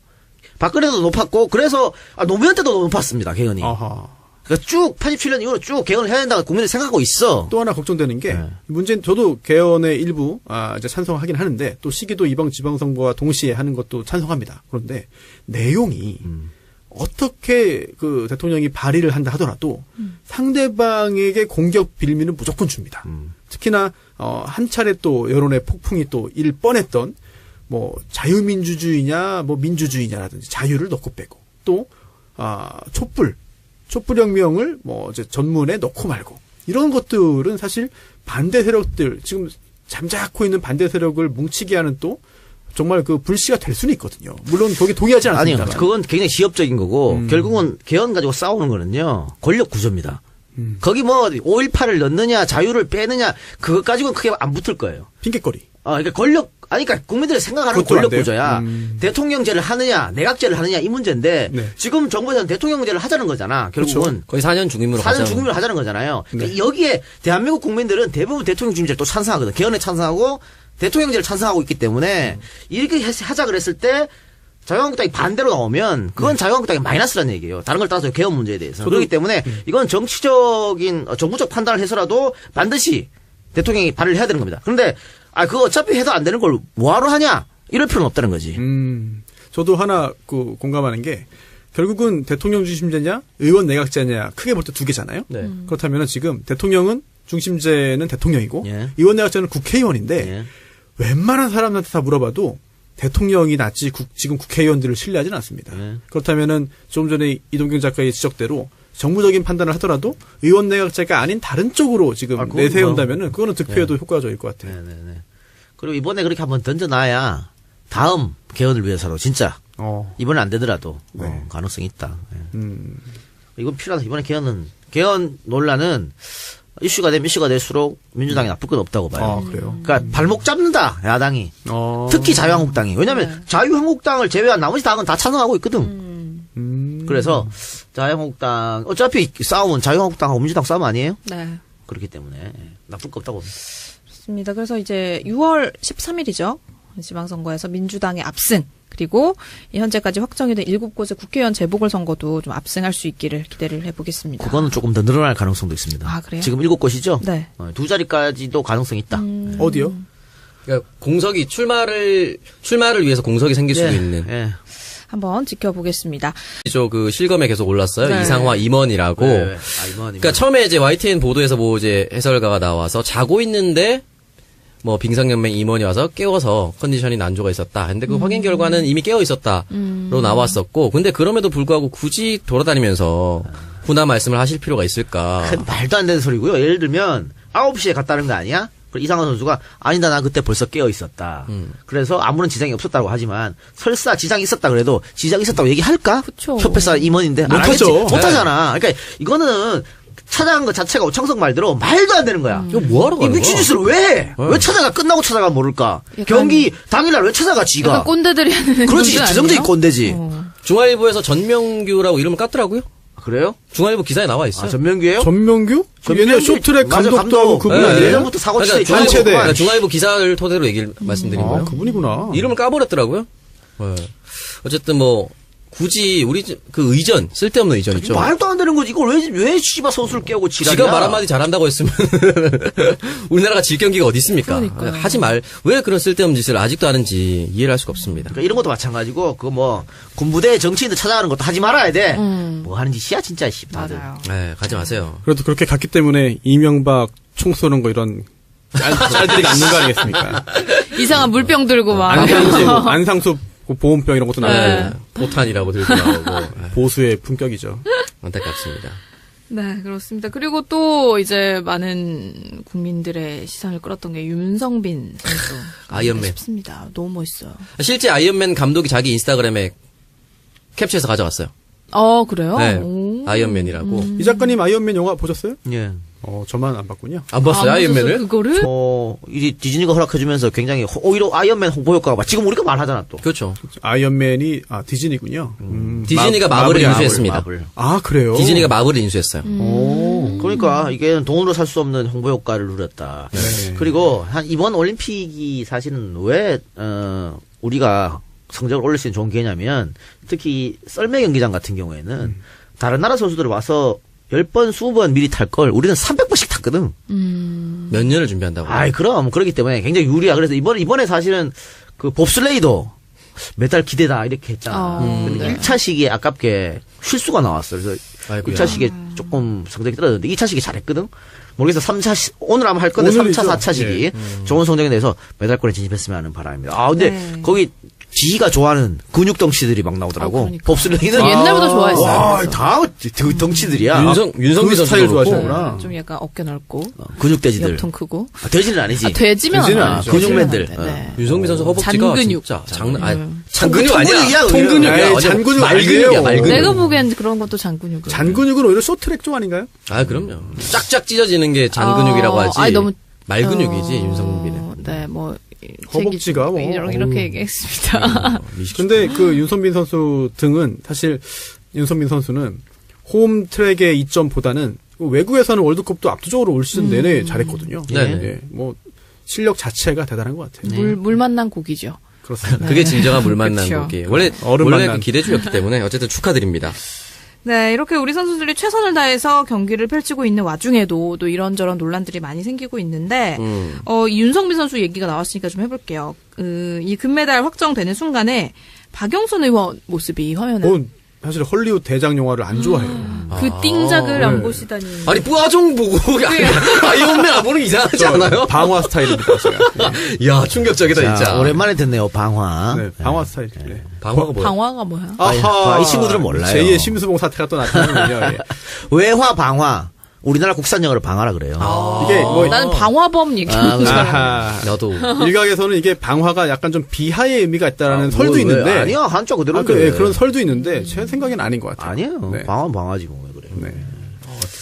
[SPEAKER 2] 박근혜도 높았고 그래서 노무현 때도 높았습니다. 개헌이.
[SPEAKER 4] 아하.
[SPEAKER 2] 그러니까 쭉 87년 이후로 쭉 개헌을 해야 된다고 국민들이 생각하고 있어.
[SPEAKER 4] 또 하나 걱정되는 게
[SPEAKER 2] 네.
[SPEAKER 4] 문제는 저도 개헌의 일부 이제 찬성하긴 하는데 또 시기도 이번 지방선거와 동시에 하는 것도 찬성합니다. 그런데 내용이 어떻게 그 대통령이 발의를 한다 하더라도 상대방에게 공격 빌미는 무조건 줍니다. 특히나 한 차례 또 여론의 폭풍이 또 일 뻔했던 뭐 자유민주주의냐 뭐 민주주의냐라든지 자유를 넣고 빼고 또 촛불혁명을 뭐 이제 전문에 넣고 말고 이런 것들은 사실 반대 세력들 지금 잠자코 있는 반대 세력을 뭉치게 하는 또 정말 그 불씨가 될 수는 있거든요. 물론 거기 동의하지 않습니다.
[SPEAKER 2] 아니요. 그건 굉장히 지엽적인 거고 결국은 개헌 가지고 싸우는 거는요. 권력 구조입니다. 거기 뭐 5.18을 넣느냐 자유를 빼느냐 그것 가지고는 크게 안 붙을 거예요.
[SPEAKER 4] 핑계거리.
[SPEAKER 2] 그러니까 그러니까 국민들이 생각하는
[SPEAKER 4] 그것도 안
[SPEAKER 2] 권력
[SPEAKER 4] 돼요?
[SPEAKER 2] 구조야. 대통령제를 하느냐, 내각제를 하느냐 이 문제인데
[SPEAKER 4] 네.
[SPEAKER 2] 지금 정부에서는 대통령제를 하자는 거잖아. 결국은
[SPEAKER 3] 거의 4년 중임으로
[SPEAKER 2] 사전
[SPEAKER 3] 가자.
[SPEAKER 2] 중임을 하자는 거잖아요. 그러니까 여기에 대한민국 국민들은 대부분 대통령 중임제를 또 찬성하거든. 개헌에 찬성하고 대통령제를 찬성하고 있기 때문에 이렇게 하자 그랬을 때 자유한국당이 반대로 나오면 그건 자유한국당이 마이너스라는 얘기예요. 다른 걸 따라서 개헌 문제에 대해서. 그렇기 때문에 이건 정치적인 정부적 판단을 해서라도 반드시 대통령이 발의를 해야 되는 겁니다. 그런데 그거 어차피 해도 안 되는 걸 뭐하러 하냐? 이럴 필요는 없다는 거지.
[SPEAKER 4] 저도 하나 공감하는 게 결국은 대통령 중심제냐 의원 내각제냐 크게 볼 때 두 개잖아요.
[SPEAKER 3] 네.
[SPEAKER 4] 그렇다면 지금 대통령은 중심제는 대통령이고
[SPEAKER 2] 예.
[SPEAKER 4] 의원 내각제는 국회의원인데
[SPEAKER 2] 예.
[SPEAKER 4] 웬만한 사람한테 다 물어봐도 대통령이 낫지 지금 국회의원들을 신뢰하지는 않습니다.
[SPEAKER 2] 예.
[SPEAKER 4] 그렇다면은 조금 전에 이동경 작가의 지적대로 정무적인 판단을 하더라도 의원 내각제가 아닌 다른 쪽으로 지금
[SPEAKER 2] 그건
[SPEAKER 4] 내세운다면은 그거는 득표에도 효과적일 것 같아요.
[SPEAKER 2] 네네네. 그리고 이번에 그렇게 한번 던져놔야 다음 개헌을 위해서로 진짜 이번에 안 되더라도
[SPEAKER 4] 네.
[SPEAKER 2] 가능성이 있다. 예. 이건 필요하다. 이번에 개헌 논란은 이슈가 되면 이슈가 될수록 민주당이 나쁠 건 없다고 봐요.
[SPEAKER 4] 그래요.
[SPEAKER 2] 그러니까 발목 잡는다 야당이. 특히 자유한국당이. 왜냐하면 자유한국당을 제외한 나머지 당은 다 찬성하고 있거든. 그래서 자유한국당 어차피 싸움은 자유한국당하고 민주당 싸움 아니에요?
[SPEAKER 1] 네.
[SPEAKER 2] 그렇기 때문에 나쁠 거 없다고 봅니다.
[SPEAKER 1] 좋습니다. 그래서 이제 6월 13일이죠. 지방선거에서 민주당의 압승, 그리고 현재까지 확정이 된 7곳의 국회의원 재보궐선거도 좀 압승할 수 있기를 기대를 해보겠습니다.
[SPEAKER 2] 그거는 조금 더 늘어날 가능성도 있습니다.
[SPEAKER 1] 아, 그래요?
[SPEAKER 2] 지금 7곳이죠?
[SPEAKER 1] 네.
[SPEAKER 2] 2자리까지도 가능성이 있다.
[SPEAKER 4] 어디요?
[SPEAKER 3] 그러니까 공석이 출마를 위해서 공석이 생길 수도 있는.
[SPEAKER 2] 예.
[SPEAKER 1] 한번 지켜보겠습니다.
[SPEAKER 3] 그 실검에 계속 올랐어요.
[SPEAKER 1] 네.
[SPEAKER 3] 이상화 임원이라고.
[SPEAKER 2] 네.
[SPEAKER 3] 그러니까 처음에 이제 YTN 보도에서 뭐 이제 해설가가 나와서 자고 있는데 뭐 빙상연맹 임원이 와서 깨워서 컨디션이 난조가 있었다. 근데 그 확인 결과는 이미 깨어 있었다로 나왔었고, 근데 그럼에도 불구하고 굳이 돌아다니면서 훈화 말씀을 하실 필요가 있을까?
[SPEAKER 2] 큰 말도 안 되는 소리고요. 예를 들면 9시에 갔다는 거 아니야? 그럼 이상한 선수가 아니다 나 그때 벌써 깨어 있었다. 그래서 아무런 지장이 없었다고 하지만 설사 지장이 있었다 그래도 지장이 있었다고 얘기할까?
[SPEAKER 1] 그쵸.
[SPEAKER 2] 협회사 임원인데 안
[SPEAKER 4] 못하죠.
[SPEAKER 2] 하겠지. 못하잖아. 그러니까 이거는 찾아간 것 자체가 오창석 말대로 말도 안 되는 거야.
[SPEAKER 3] 이거 뭐하러
[SPEAKER 2] 이
[SPEAKER 3] 가는 거야?
[SPEAKER 2] 미친 짓을 왜 해? 왜 찾아가? 끝나고 찾아가 모를까?
[SPEAKER 1] 약간-
[SPEAKER 2] 경기 당일날 왜 찾아가 지가?
[SPEAKER 1] 약간 꼰대들이 하는
[SPEAKER 2] 그렇지.
[SPEAKER 1] 행동들
[SPEAKER 2] 지정적인
[SPEAKER 1] 아니에요?
[SPEAKER 2] 꼰대지.
[SPEAKER 3] 중앙일보에서 전명규라고 이름을 깠더라고요.
[SPEAKER 2] 그래요?
[SPEAKER 3] 중앙일보 기사에 나와 있어요.
[SPEAKER 2] 전명규예요?
[SPEAKER 4] 전명규? 옛날 쇼트랙
[SPEAKER 2] 맞아,
[SPEAKER 4] 감독도 하고 그분
[SPEAKER 3] 네.
[SPEAKER 4] 아니에요?
[SPEAKER 2] 예전부터 사고 치대
[SPEAKER 3] 그러니까
[SPEAKER 4] 한체대.
[SPEAKER 3] 그러니까 중앙일보 기사를 토대로 얘기를 말씀드린 거예요.
[SPEAKER 4] 그분이구나.
[SPEAKER 3] 이름을 까버렸더라고요. 네. 어쨌든 뭐 굳이 우리 그 의전 쓸데없는 의전 있죠.
[SPEAKER 2] 말도 안 되는 거지. 이걸 왜 씨발 선수를 깨우고 지랄이야?
[SPEAKER 3] 지가 말 한마디 잘한다고 했으면 우리나라가 질 경기가 어디 있습니까?
[SPEAKER 1] 그러니까요.
[SPEAKER 3] 하지 말. 왜 그런 쓸데없는 짓을 아직도 하는지 이해를 할 수가 없습니다.
[SPEAKER 2] 그러니까 이런 것도 마찬가지고 그 뭐 군부대 정치인들 찾아가는 것도 하지 말아야 돼. 뭐 하는 짓이야 진짜 씨 다들.
[SPEAKER 1] 맞아요.
[SPEAKER 3] 네, 가지 마세요.
[SPEAKER 4] 그래도 그렇게 갔기 때문에 이명박 총 쏘는 거 이런 짤들이 남는 거 아니겠습니까?
[SPEAKER 1] 이상한 물병 들고 막.
[SPEAKER 4] 안상수 보온병 이런 것도 나오고
[SPEAKER 3] 네, 포탄이라고 들고 나오고 네,
[SPEAKER 4] 보수의 품격이죠.
[SPEAKER 3] 안타깝습니다.
[SPEAKER 1] 네, 그렇습니다. 그리고 또 이제 많은 국민들의 시선을 끌었던 게 윤성빈 선수.
[SPEAKER 3] 아이언맨.
[SPEAKER 1] 싶습니다. 너무 멋있어요.
[SPEAKER 3] 실제 아이언맨 감독이 자기 인스타그램에 캡처해서 가져왔어요.
[SPEAKER 1] 그래요?
[SPEAKER 3] 네,
[SPEAKER 1] 오.
[SPEAKER 3] 아이언맨이라고.
[SPEAKER 4] 이 작가님 아이언맨 영화 보셨어요?
[SPEAKER 2] 예.
[SPEAKER 4] 저만 안 봤군요.
[SPEAKER 3] 안 봤어요, 아이언맨을?
[SPEAKER 1] 그거를?
[SPEAKER 2] 이 디즈니가 허락해주면서 굉장히 오히려 아이언맨 홍보 효과가 지금 우리가 말하잖아 또.
[SPEAKER 3] 그렇죠.
[SPEAKER 4] 아이언맨이 디즈니군요.
[SPEAKER 3] 디즈니가 마블을 인수했습니다.
[SPEAKER 2] 마블.
[SPEAKER 4] 그래요?
[SPEAKER 3] 디즈니가 마블을 인수했어요.
[SPEAKER 2] 그러니까 이게 돈으로 살 수 없는 홍보 효과를 누렸다.
[SPEAKER 4] 네.
[SPEAKER 2] 그리고 이번 올림픽이 사실은 왜 우리가 성적을 올릴 수 있는 좋은 기회냐면 특히 썰매 경기장 같은 경우에는 다른 나라 선수들이 와서 10번, 20번 미리 탈 걸 우리는 300번씩 탔거든.
[SPEAKER 3] 몇 년을 준비한다고.
[SPEAKER 2] 그럼 그렇기 때문에 굉장히 유리야. 그래서 이번에 사실은 그 봅슬레이도 메달 기대다 이렇게 했잖아. 근데 1차 시기에 아깝게 실수가 나왔어. 그래서
[SPEAKER 3] 아이고야.
[SPEAKER 2] 1차 시기에 조금 성적이 떨어졌는데 2차 시기 잘했거든. 모르겠어. 3차 오늘 아마 할 건데 3차,
[SPEAKER 4] 오늘이죠.
[SPEAKER 2] 4차 시기 좋은 성적이 내서 메달권에 진입했으면 하는 바람입니다. 아 근데 거기 지희가 좋아하는 근육 덩치들이 막 나오더라고.
[SPEAKER 1] 그러니까.
[SPEAKER 2] 봅슬레이는
[SPEAKER 1] 옛날부터 좋아했어요.
[SPEAKER 2] 와, 다 덩치들이야.
[SPEAKER 3] 윤성비
[SPEAKER 4] 그 스타일
[SPEAKER 3] 선수도
[SPEAKER 4] 좋아하시는구나.
[SPEAKER 1] 좀 약간 어깨 넓고
[SPEAKER 2] 근육돼지들.
[SPEAKER 1] 옆통 크고.
[SPEAKER 2] 돼지는 아니지.
[SPEAKER 1] 돼지면
[SPEAKER 4] 돼지는
[SPEAKER 1] 안
[SPEAKER 4] 아니죠.
[SPEAKER 2] 근육맨들.
[SPEAKER 1] 돼지면 안 돼. 네.
[SPEAKER 3] 윤성비 선수 허벅지가
[SPEAKER 1] 잔근육.
[SPEAKER 3] 진짜 장난 아니
[SPEAKER 1] 음.
[SPEAKER 3] 잔근육 아니야.
[SPEAKER 2] 통근육이야,
[SPEAKER 3] 통근육이야.
[SPEAKER 4] 에이,
[SPEAKER 3] 완전
[SPEAKER 4] 잔근육
[SPEAKER 3] 말근육이야,
[SPEAKER 4] 아니에요.
[SPEAKER 3] 말근육.
[SPEAKER 1] 내가 보기엔 그런 것도 잔근육을.
[SPEAKER 4] 잔근육은 오히려 쇼트랙 쪽 아닌가요?
[SPEAKER 3] 아, 그럼요. 짝짝 찢어지는 게 잔근육이라고 하지.
[SPEAKER 1] 아니, 너무
[SPEAKER 3] 말근육이지, 윤성빈은.
[SPEAKER 1] 네, 뭐
[SPEAKER 4] 허벅지가 뭐.
[SPEAKER 1] 이렇게 얘기했습니다.
[SPEAKER 4] 근데 그 윤선빈 선수 등은 사실 윤선빈 선수는 홈 트랙의 이점보다는 외국에서는 월드컵도 압도적으로 올 시즌 내내 잘했거든요.
[SPEAKER 3] 네네.
[SPEAKER 4] 예, 뭐 실력 자체가 대단한 것 같아요.
[SPEAKER 1] 물 만난 고기죠.
[SPEAKER 4] 그렇습니다.
[SPEAKER 3] 그게 진정한 물 만난
[SPEAKER 1] 그쵸.
[SPEAKER 3] 거기. 원래
[SPEAKER 4] 얼음
[SPEAKER 3] 원래
[SPEAKER 4] 만난.
[SPEAKER 3] 그 기대주였기 때문에 어쨌든 축하드립니다.
[SPEAKER 1] 네, 이렇게 우리 선수들이 최선을 다해서 경기를 펼치고 있는 와중에도 또 이런저런 논란들이 많이 생기고 있는데, 이 윤성빈 선수 얘기가 나왔으니까 좀 해볼게요. 이 금메달 확정되는 순간에 박영선 의원 모습이 화면에
[SPEAKER 4] 뭐 사실 헐리우드 대작 영화를 안 좋아해요.
[SPEAKER 1] 그 띵작을 안
[SPEAKER 4] 네.
[SPEAKER 1] 보시다니.
[SPEAKER 3] 아니 뿌아종 보고 아이언맨 안 보는 게 이상하지 않아요?
[SPEAKER 4] 방화 스타일입니다. 제가.
[SPEAKER 3] 야 충격적이다
[SPEAKER 2] 자,
[SPEAKER 3] 진짜.
[SPEAKER 2] 오랜만에 듣네요. 방화.
[SPEAKER 4] 네, 방화 스타일. 네.
[SPEAKER 3] 방화가 뭐야?
[SPEAKER 1] 방화가 뭐야?
[SPEAKER 2] 아하. 이 친구들은 몰라요.
[SPEAKER 4] 제2의 심수봉 사태가 또 나타나는군요. 예.
[SPEAKER 2] 외화 방화. 우리나라 국산 영어로 방화라 그래요.
[SPEAKER 4] 이게 뭐
[SPEAKER 1] 나는 방화범 얘기하는 줄 알았는데.
[SPEAKER 4] 아하.
[SPEAKER 3] 나도.
[SPEAKER 4] 일각에서는 이게 방화가 약간 좀 비하의 의미가 있다라는 설도
[SPEAKER 2] 뭐,
[SPEAKER 4] 있는데
[SPEAKER 2] 왜? 아니야 한자 그대로인데.
[SPEAKER 4] 예, 그런 설도 있는데 제 생각엔 아닌 것 같아요.
[SPEAKER 2] 아니에요.
[SPEAKER 4] 네.
[SPEAKER 2] 방화지 뭐 왜 그래.
[SPEAKER 4] 네.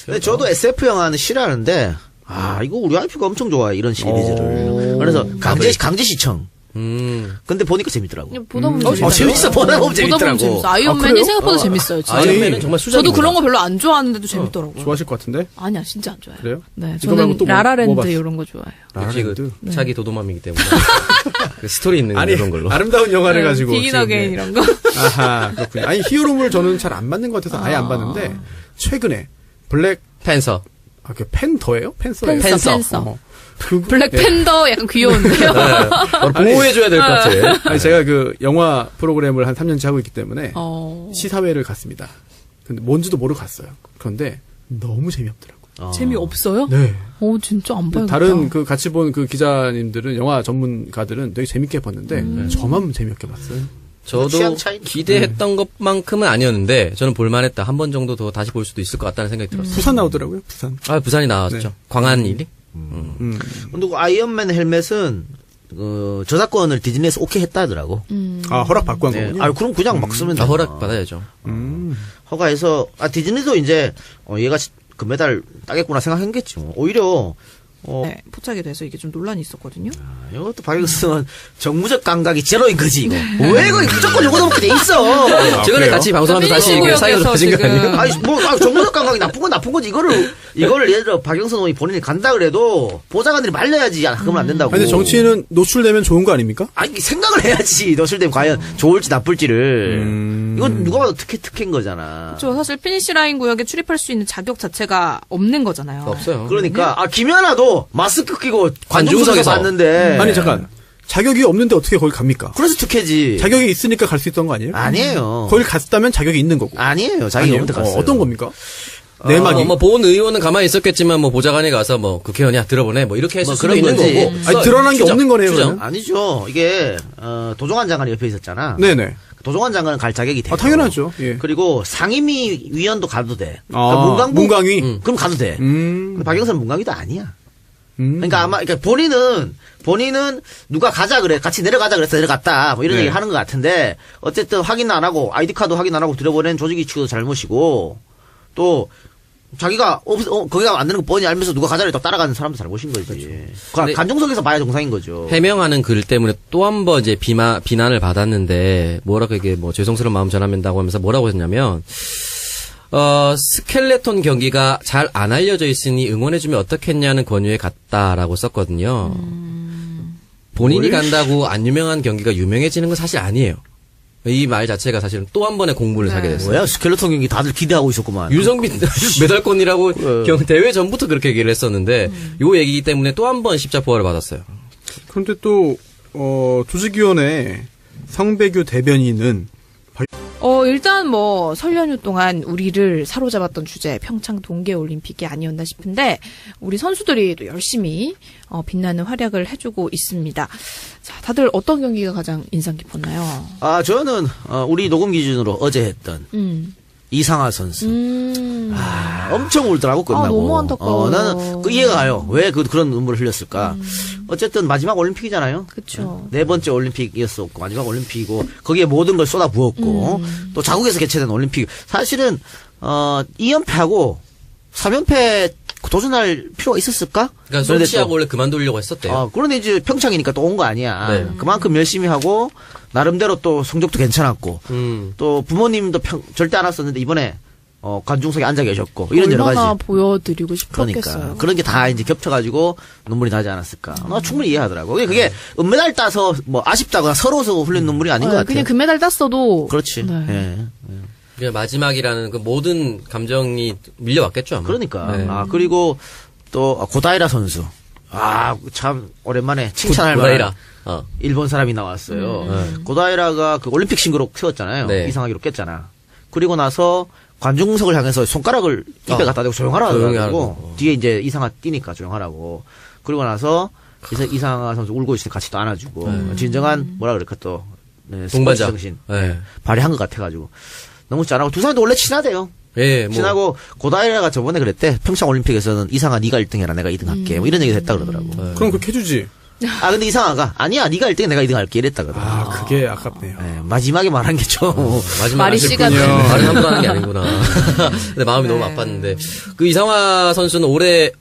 [SPEAKER 2] 근데 저도 SF 영화는 싫어하는데 이거 우리 와이프가 엄청 좋아해 이런 시리즈를. 그래서 강제 시청. 근데 보니까 재밌더라고.
[SPEAKER 1] 보다 보면
[SPEAKER 2] 재밌어. 보다 보면 재밌더라고.
[SPEAKER 1] 재밌어. 아이언맨이
[SPEAKER 4] 그래요?
[SPEAKER 1] 생각보다 재밌어요. 진짜.
[SPEAKER 3] 아이언맨은 정말 수작입니다.
[SPEAKER 1] 저도 그런 거 별로 안 좋아하는데도 재밌더라고요.
[SPEAKER 4] 좋아하실 것 같은데?
[SPEAKER 1] 아니야, 진짜 안 좋아해요.
[SPEAKER 4] 그래요?
[SPEAKER 1] 네,
[SPEAKER 4] 이거 말고
[SPEAKER 1] 저는
[SPEAKER 4] 또 뭐
[SPEAKER 1] 라라랜드
[SPEAKER 4] 봤어?
[SPEAKER 1] 이런 거 좋아해요.
[SPEAKER 3] 역시
[SPEAKER 4] 라라랜드?
[SPEAKER 3] 그 자기 도도맘이기 때문에 그 스토리 있는
[SPEAKER 4] 아니
[SPEAKER 3] 그런 걸로.
[SPEAKER 4] 아름다운 영화를 가지고
[SPEAKER 1] 비긴
[SPEAKER 4] 지금,
[SPEAKER 1] 어게인
[SPEAKER 4] 네.
[SPEAKER 1] 이런 거.
[SPEAKER 4] 아하 그렇군요. 아니 히어로물 저는 잘 안 맞는 것 같아서 아예 안 봤는데 최근에 블랙
[SPEAKER 3] 팬서.
[SPEAKER 4] 그 팬더예요? 팬서예요?
[SPEAKER 1] 팬서.
[SPEAKER 4] 어머. 그,
[SPEAKER 1] 블랙팬더 약간 귀여운데요.
[SPEAKER 3] 보호해줘야 될 것 같아.
[SPEAKER 4] 아니 제가 그 영화 프로그램을 한 3년째 하고 있기 때문에
[SPEAKER 1] 어,
[SPEAKER 4] 시사회를 갔습니다. 근데 뭔지도 모르고 갔어요. 그런데 너무 재미없더라고요.
[SPEAKER 1] 재미없어요?
[SPEAKER 4] 네.
[SPEAKER 1] 진짜 안 봐요.
[SPEAKER 4] 다른 그 같이 본 그 기자님들은 영화 전문가들은 되게 재밌게 봤는데 저만 재미없게 봤어요.
[SPEAKER 3] 저도
[SPEAKER 2] 취향 차이?
[SPEAKER 3] 기대했던 것만큼은 아니었는데 저는 볼만했다. 한 번 정도 더 다시 볼 수도 있을 것 같다는 생각이 들었어요.
[SPEAKER 4] 부산 나오더라고요. 부산.
[SPEAKER 3] 아 부산이 나왔죠.
[SPEAKER 4] 네.
[SPEAKER 3] 광안 일이.
[SPEAKER 2] 근데 그 아이언맨 헬멧은 저작권을 디즈니에서 오케이 했다 하더라고.
[SPEAKER 4] 아 허락 받고 한
[SPEAKER 2] 네.
[SPEAKER 4] 거군요.
[SPEAKER 2] 그럼 그냥 막 쓰면 돼.
[SPEAKER 3] 허락 받아야죠.
[SPEAKER 2] 허가해서 디즈니도 이제 얘가 금메달 따겠구나 생각했겠지 뭐. 오히려
[SPEAKER 1] 네, 포착이 돼서 이게 좀 논란이 있었거든요.
[SPEAKER 2] 이것도 박영수는 정무적 감각이 제로인 거지 이거. 왜 이거 무조건 요거 먹게 돼 있어.
[SPEAKER 3] 최근에
[SPEAKER 4] 그래요?
[SPEAKER 3] 같이 방송하면서 다시
[SPEAKER 1] 피니시
[SPEAKER 3] 사이가
[SPEAKER 1] 구역에서
[SPEAKER 3] 좋아진 거
[SPEAKER 1] 지금.
[SPEAKER 3] 아니에요?
[SPEAKER 2] 아니 정무적 감각이 나쁜 건 나쁜 거지. 이걸 예를 들어 박영선 의원이 본인이 간다 그래도 보좌관들이 말려야지. 그러면 안 된다고.
[SPEAKER 4] 근데 정치인은 노출되면 좋은 거 아닙니까?
[SPEAKER 2] 아니 생각을 해야지. 노출되면 과연 좋을지 나쁠지를. 이건 누가 봐도 특혜인 거잖아.
[SPEAKER 1] 저 사실 피니시 라인 구역에 출입할 수 있는 자격 자체가 없는 거잖아요.
[SPEAKER 3] 없어요.
[SPEAKER 2] 그러니까 김연아도 마스크 끼고
[SPEAKER 3] 관중석에서.
[SPEAKER 2] 관중석에서 봤는데.
[SPEAKER 4] 아니 잠깐 자격이 없는데 어떻게 거기 갑니까?
[SPEAKER 2] 그래서 특혜지.
[SPEAKER 4] 자격이 있으니까 갈 수 있던 거 아니에요?
[SPEAKER 2] 아니에요.
[SPEAKER 4] 거기 갔다면 자격이 있는 거고.
[SPEAKER 2] 아니에요. 자기
[SPEAKER 4] 아니에요?
[SPEAKER 2] 없는데 갔어요.
[SPEAKER 4] 어떤 겁니까? 내막이.
[SPEAKER 3] 뭐 본 의원은 가만히 있었겠지만 뭐 보좌관에 가서 뭐 국회의원이야 들어보내 뭐 이렇게 했을
[SPEAKER 2] 뭐
[SPEAKER 3] 수도
[SPEAKER 2] 그런
[SPEAKER 3] 있는
[SPEAKER 2] 거지.
[SPEAKER 3] 거고.
[SPEAKER 4] 아니, 드러난 게
[SPEAKER 3] 추정,
[SPEAKER 4] 없는 거네요,
[SPEAKER 3] 추정.
[SPEAKER 4] 그러면?
[SPEAKER 2] 아니죠. 이게 도종환 장관이 옆에 있었잖아.
[SPEAKER 4] 네네.
[SPEAKER 2] 도종환 장관은 갈 자격이 돼.
[SPEAKER 4] 당연하죠. 예.
[SPEAKER 2] 그리고 상임위 위원도 가도 돼.
[SPEAKER 4] 아, 문광위?
[SPEAKER 2] 그럼 가도 돼. 근데 박영선 문광위도 아니야.
[SPEAKER 4] 음.
[SPEAKER 2] 그러니까 아마 본인은 누가 가자 그래 같이 내려가자 그래서 내려갔다 뭐 이런
[SPEAKER 4] 네.
[SPEAKER 2] 얘기 하는 것 같은데 어쨌든 확인 안 하고 아이디 카드 확인 안 하고 들여보낸 조직 위치도 잘못이고 또 자기가 거기 가면 안 되는 거 뻔히 알면서 누가 가자를 또 따라가는 사람도 잘못인 거지.
[SPEAKER 3] 근데
[SPEAKER 2] 간중석에서 봐야 정상인 거죠.
[SPEAKER 3] 해명하는 글 때문에 또 한 번 이제 비난을 받았는데 뭐라고 이게 뭐 죄송스러운 마음 전합니다고 하면서 뭐라고 했냐면 스켈레톤 경기가 잘 안 알려져 있으니 응원해주면 어떻겠냐는 권유에 갔다라고 썼거든요. 본인이 간다고 안 유명한 경기가 유명해지는 건 사실 아니에요. 이 말 자체가 사실은 또 한 번의 공분을 사게 됐어요.
[SPEAKER 2] 뭐야 스켈레톤 경기 다들 기대하고 있었구만.
[SPEAKER 3] 윤성빈 메달권이라고 대회 전부터 그렇게 얘기를 했었는데 요 얘기 때문에 또 한 번 십자포화를 받았어요.
[SPEAKER 4] 그런데 또 조직위원회 성배규 대변인은
[SPEAKER 1] 일단 뭐 설 연휴 동안 우리를 사로잡았던 주제 평창 동계올림픽이 아니었나 싶은데 우리 선수들이 또 열심히 빛나는 활약을 해주고 있습니다. 자, 다들 어떤 경기가 가장 인상 깊었나요?
[SPEAKER 2] 저는 우리 녹음 기준으로 어제 했던 이상하 선수. 엄청 울더라고 끝나고.
[SPEAKER 1] 너무 안타까워요.
[SPEAKER 2] 나는 그 이해가 가요. 왜 그런 눈물을 흘렸을까? 어쨌든 마지막 올림픽이잖아요.
[SPEAKER 1] 그렇죠.
[SPEAKER 2] 네 번째 올림픽이었었고 마지막 올림픽이고 거기에 모든 걸 쏟아 부었고 또 자국에서 개최된 올림픽. 사실은 2연패하고 3연패 도전할 필요가 있었을까?
[SPEAKER 3] 그러니까
[SPEAKER 2] 그런데
[SPEAKER 3] 소치하고
[SPEAKER 2] 또-
[SPEAKER 3] 원래 그만두려고 했었대요.
[SPEAKER 2] 그런데 이제 평창이니까 또 온 거 아니야.
[SPEAKER 3] 네.
[SPEAKER 2] 그만큼 열심히 하고 나름대로 또 성적도 괜찮았고 또 부모님도 절대 안 왔었는데 이번에 관중석에 앉아 계셨고 이런 여러
[SPEAKER 1] 얼마나
[SPEAKER 2] 가지.
[SPEAKER 1] 보여드리고 싶었겠어요.
[SPEAKER 2] 그러니까 그런 게 다 이제 겹쳐가지고 눈물이 나지 않았을까. 나 충분히 이해하더라고. 그게 은메달 따서 뭐 아쉽다거나 서러워서 흘린 눈물이 아닌 것 같아.
[SPEAKER 1] 그냥 금메달 땄어도
[SPEAKER 2] 그렇지.
[SPEAKER 1] 네.
[SPEAKER 2] 예.
[SPEAKER 3] 그냥 마지막이라는 그 모든 감정이 밀려왔겠죠. 아마.
[SPEAKER 2] 그러니까.
[SPEAKER 3] 네.
[SPEAKER 2] 그리고 또 고다이라 선수. 참 오랜만에 칭찬할 만한
[SPEAKER 3] 고다이라.
[SPEAKER 2] 일본 사람이 나왔어요. 고다이라가 그 올림픽 신기록 세웠잖아요.
[SPEAKER 3] 네.
[SPEAKER 2] 이상하기로 깼잖아. 그리고 나서 관중석을 향해서 손가락을 입에 갖다 대고 조용하라
[SPEAKER 3] 조용히
[SPEAKER 2] 그러고
[SPEAKER 3] 하라고.
[SPEAKER 2] 뒤에 이제 이상하 뛰니까 조용하라고. 그리고 나서 이상하 선수 울고 있으니 같이 또 안아주고 진정한 뭐라 그럴까 또 스포츠
[SPEAKER 3] 동반자.
[SPEAKER 2] 정신
[SPEAKER 3] 네.
[SPEAKER 2] 발휘한 것 같아가지고 너무 잘하고 두 사람도 원래 친하대요.
[SPEAKER 3] 예, 뭐.
[SPEAKER 2] 친하고 고다이라가 저번에 그랬대. 평창 올림픽에서는 이상하 네가 1등해라 내가 2등 할게. 뭐 이런 얘기 했다 그러더라고.
[SPEAKER 4] 그럼 그렇게 해주지.
[SPEAKER 2] 근데 이상하가 아니야 네가 1등해 내가 2등 할게 이랬다 그러더라고.
[SPEAKER 4] 그게 아깝네요.
[SPEAKER 2] 네, 마지막에 말한 게 좀.
[SPEAKER 3] 마지막
[SPEAKER 1] 말이
[SPEAKER 3] 아쉽군요.
[SPEAKER 1] 씨가
[SPEAKER 3] 말은 함부로 하는 게 아니구나. 근데 마음이 너무 아팠는데. 그 이상화 선수는 오늘이